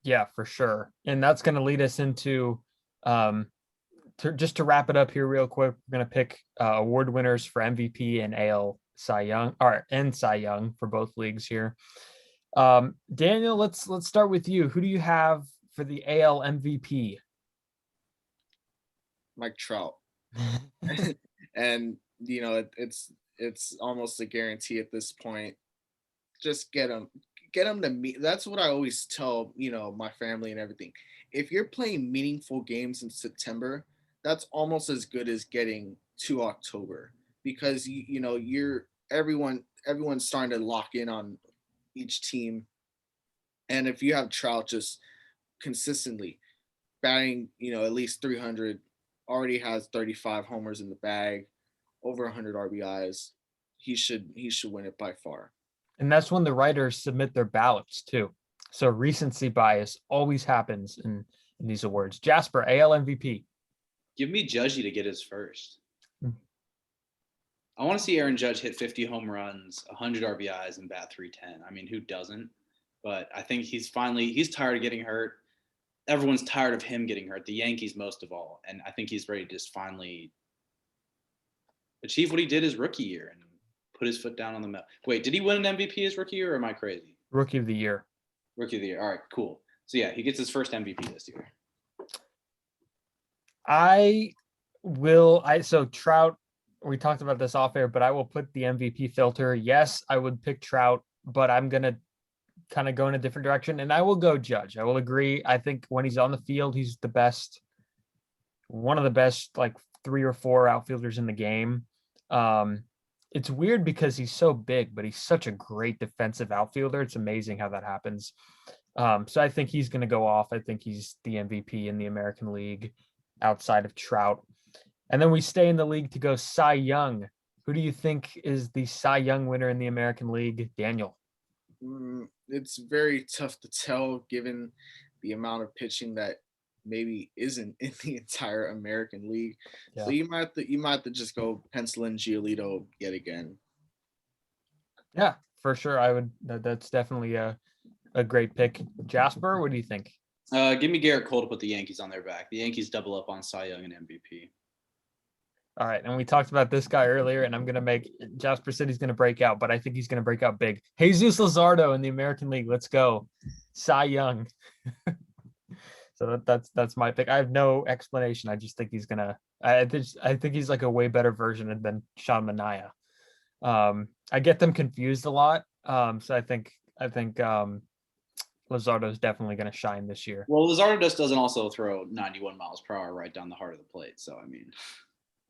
Yeah, for sure. And that's going to lead us into, just to wrap it up here real quick, we're going to pick award winners for MVP and AL Cy Young, and Cy Young for both leagues here. Daniel, let's start with you. Who do you have for the AL MVP? Mike Trout. And, it's almost a guarantee at this point. Just get him to me. That's what I always tell, my family and everything. If you're playing meaningful games in September, that's almost as good as getting to October, because everyone's starting to lock in on each team. And if you have Trout just consistently batting, at least 300, already has 35 homers in the bag, over 100 RBIs, he should win it by far. And that's when the writers submit their ballots too. So recency bias always happens in these awards. Jasper, AL MVP. Give me Judgy to get his first. I want to see Aaron Judge hit 50 home runs, 100 RBIs, and bat 310. I mean, who doesn't? But I think he's tired of getting hurt. Everyone's tired of him getting hurt, the Yankees most of all. And I think he's ready to just finally achieve what he did his rookie year and put his foot down on the mound. Wait, did he win an MVP his rookie year, or am I crazy? Rookie of the year. Rookie of the year. All right, cool. So yeah, he gets his first MVP this year. So Trout, we talked about this off air, but I will put the MVP filter. Yes, I would pick Trout, but I'm going to kind of go in a different direction, and I will go Judge. I will agree. I think when he's on the field, he's the best, one of the best, like 3 or 4 outfielders in the game. It's weird because he's so big, but he's such a great defensive outfielder. It's amazing how that happens. So I think he's going to go off. I think he's the MVP in the American League outside of Trout. And then we stay in the league to go Cy Young. Who do you think is the Cy Young winner in the American League? Daniel. It's very tough to tell given the amount of pitching that maybe isn't in the entire American League. Yeah. So you might have to just go pencil in Giolito yet again. Yeah, for sure. I would. That's definitely a great pick. Jasper, what do you think? Give me Garrett Cole to put the Yankees on their back. The Yankees double up on Cy Young and MVP. All right, and we talked about this guy earlier, and I'm going to make Jasper said he's going to break out, but I think he's going to break out big. Jesus Luzardo in the American League. Let's go. Cy Young. So that's my pick. I have no explanation. I just think he's going to I think he's like a way better version than Sean Manaea. I get them confused a lot. So I think Luzardo is definitely going to shine this year. Well, Luzardo just doesn't also throw 91 miles per hour right down the heart of the plate. So, I mean,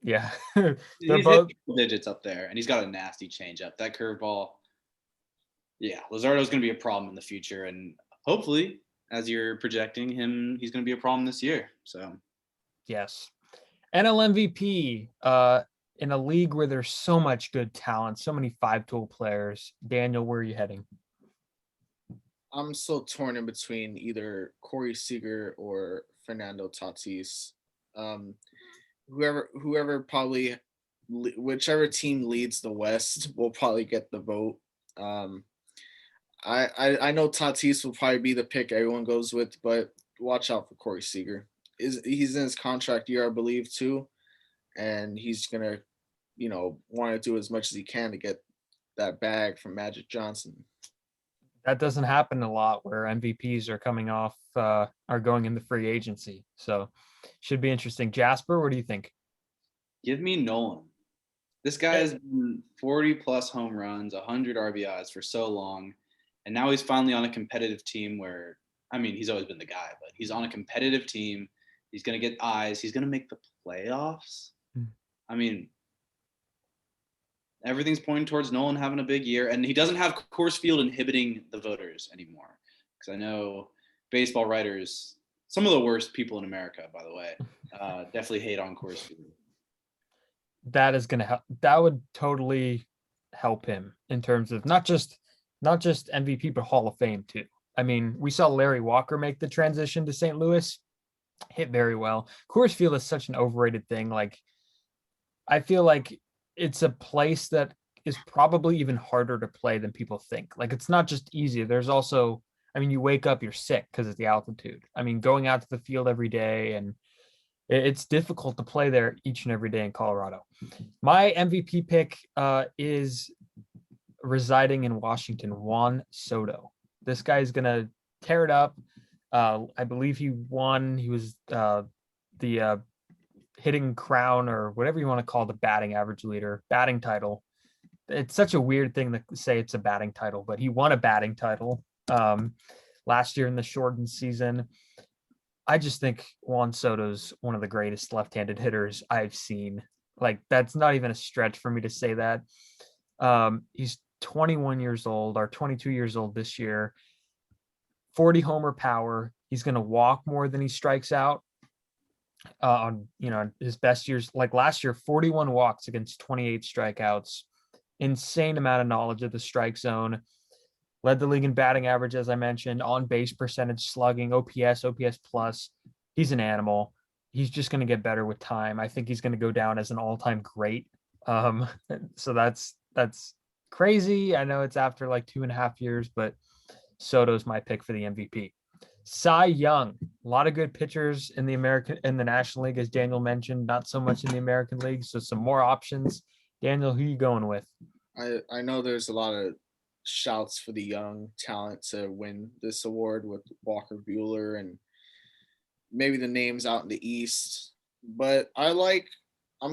yeah, he's both digits up there, and he's got a nasty changeup. That curveball, yeah, Luzardo is going to be a problem in the future, and hopefully, as you're projecting him, he's going to be a problem this year. So, yes, NL MVP in a league where there's so much good talent, so many 5-tool players. Daniel, where are you heading? I'm still torn in between either Corey Seager or Fernando Tatis. Whoever probably, whichever team leads the West will probably get the vote. I know Tatis will probably be the pick everyone goes with, but watch out for Corey Seager. He's in his contract year, I believe, too, and he's gonna, want to do as much as he can to get that bag from Magic Johnson. That doesn't happen a lot where MVPs are coming off, are going in the free agency. So should be interesting. Jasper, what do you think? Give me Nolan. This guy has been 40 plus home runs, 100 RBIs for so long. And now he's finally on a competitive team where, I mean, he's always been the guy, but he's on a competitive team. He's going to get eyes. He's going to make the playoffs. I mean, everything's pointing towards Nolan having a big year, and he doesn't have Coors Field inhibiting the voters anymore. Because I know baseball writers, some of the worst people in America, by the way, definitely hate on Coors Field. That is going to help. That would totally help him in terms of not just MVP, but Hall of Fame too. I mean, we saw Larry Walker make the transition to St. Louis, hit very well. Coors Field is such an overrated thing. Like, I feel like it's a place that is probably even harder to play than people think. Like, it's not just easy. There's also, I mean, you wake up, you're sick because of the altitude. I mean, going out to the field every day, and it's difficult to play there each and every day in Colorado. My MVP pick is residing in Washington, Juan Soto. This guy is going to tear it up. I believe he won. He was the hitting crown, or whatever you want to call the batting average leader, batting title. It's such a weird thing to say it's a batting title, but he won a batting title last year in the shortened season. I just think Juan Soto's one of the greatest left-handed hitters I've seen. Like, that's not even a stretch for me to say that. He's 21 years old, or 22 years old this year, 40 homer power. He's going to walk more than he strikes out. On his best years, like last year, 41 walks against 28 strikeouts. Insane amount of knowledge of the strike zone. Led the league in batting average, as I mentioned, on base percentage, slugging, OPS plus. He's an animal. He's just going to get better with time. I think he's going to go down as an all-time great. So that's crazy. I know it's after like 2.5 years, but Soto's my pick for the MVP. Cy Young, a lot of good pitchers in the National League, as Daniel mentioned, not so much in the American League. So some more options. Daniel, who are you going with? I know there's a lot of shouts for the young talent to win this award with Walker Buehler and maybe the names out in the East. But I'm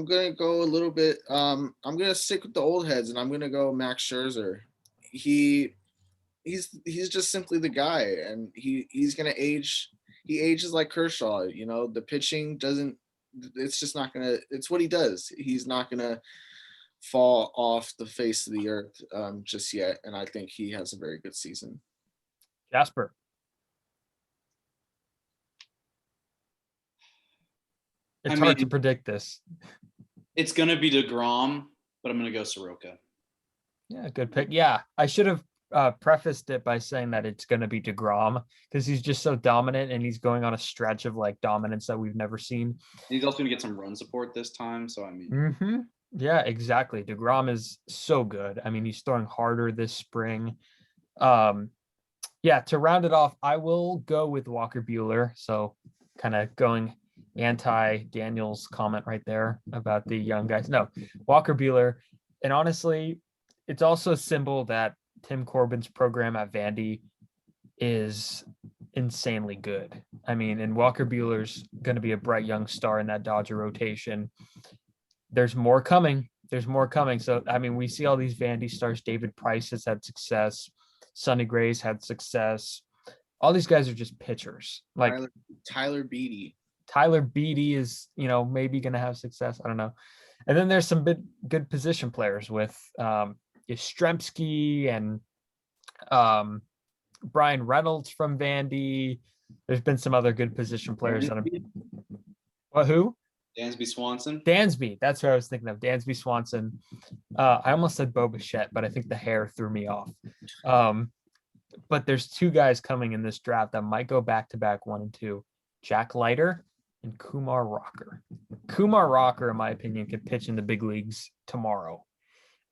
gonna go a little bit. I'm gonna stick with the old heads, and I'm gonna go Max Scherzer. He's just simply the guy, and he's gonna age. He ages like Kershaw. The pitching doesn't. It's just not gonna. It's what he does. He's not gonna fall off the face of the earth just yet, and I think he has a very good season. Jasper. It's hard to predict this. It's going to be DeGrom, but I'm going to go Soroka. Yeah, good pick. Yeah, I should have prefaced it by saying that it's going to be DeGrom because he's just so dominant and he's going on a stretch of like dominance that we've never seen. And he's also going to get some run support this time. So, Yeah, exactly. DeGrom is so good. I mean, he's throwing harder this spring. Yeah, to round it off, I will go with Walker Buehler. So kind of going anti-Daniel's comment right there about the young guys. No, Walker Buehler. And honestly, it's also a symbol that Tim Corbin's program at Vandy is insanely good. I mean, and Walker Buehler's going to be a bright young star in that Dodger rotation. There's more coming. So, I mean, we see all these Vandy stars. David Price has had success. Sonny Gray's had success. All these guys are just pitchers. Like Tyler Beatty. Tyler Beatty is, maybe going to have success. I don't know. And then there's some good position players with Yastrzemski and Brian Reynolds from Vandy. There's been some other good position players. Who? Dansby Swanson. Dansby. That's what I was thinking of. Dansby Swanson. I almost said Bo Bichette, but I think the hair threw me off. But there's two guys coming in this draft that might go back-to-back 1 and 2. Jack Leiter and Kumar Rocker. Kumar Rocker, in my opinion, could pitch in the big leagues tomorrow.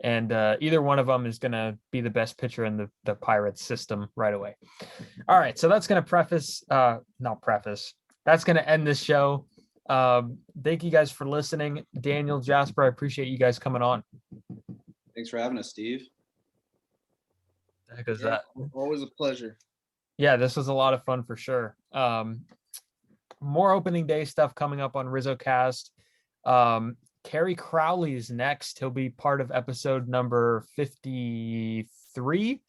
And either one of them is going to be the best pitcher in the Pirates system right away. All right, so that's going to that's going to end this show. Thank you guys for listening. Daniel, Jasper, I appreciate you guys coming on. Thanks for having us, Steve. The heck is that? Always a pleasure. Yeah, this was a lot of fun for sure. More opening day stuff coming up on RizzoCast. Kerry Crowley is next. He'll be part of episode number 53.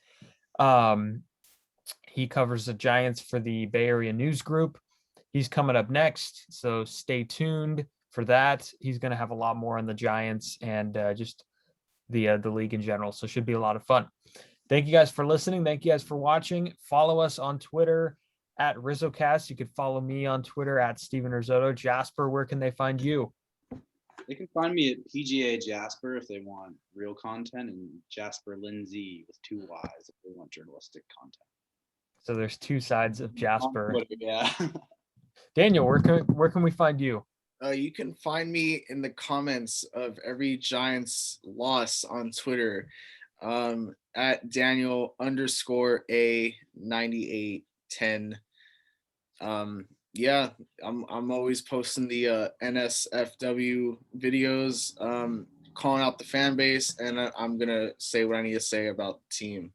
He covers the Giants for the Bay Area News Group. He's coming up next, so stay tuned for that. He's going to have a lot more on the Giants and just the league in general, so it should be a lot of fun. Thank you guys for listening. Thank you guys for watching. Follow us on Twitter at RizzoCast. You could follow me on Twitter at Steven Rissotto. Jasper, where can they find you? They can find me at PGA Jasper if they want real content, and Jasper Lindsey with 2 Y's if they want journalistic content. So there's 2 sides of Jasper. Yeah. Daniel, where can we find you? You can find me in the comments of every Giants loss on Twitter at Daniel_A9810. Yeah, I'm always posting the NSFW videos, calling out the fan base, and I'm gonna say what I need to say about the team.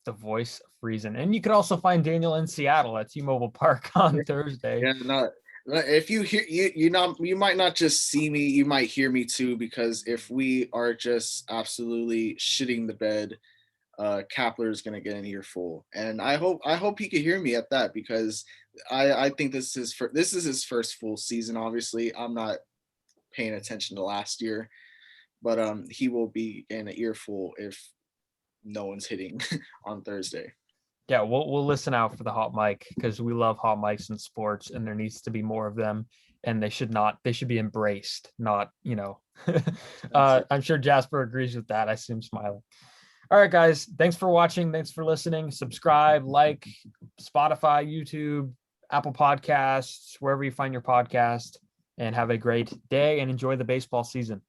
The voice of reason. And you could also find Daniel in Seattle at T-Mobile Park on Thursday. Yeah, no, if you hear you might not just see me, you might hear me too, because if we are just absolutely shitting the bed, Kapler is gonna get an earful, and I hope he could hear me at that, because I think this is his first full season. Obviously, I'm not paying attention to last year, but he will be in an earful if no one's hitting on Thursday. Yeah, we'll listen out for the hot mic, because we love hot mics in sports, and there needs to be more of them, and they should be embraced, not, I'm sure Jasper agrees with that. I see him smiling. All right, guys, thanks for watching. Thanks for listening. Subscribe, like, Spotify, YouTube, Apple Podcasts, wherever you find your podcast, and have a great day and enjoy the baseball season.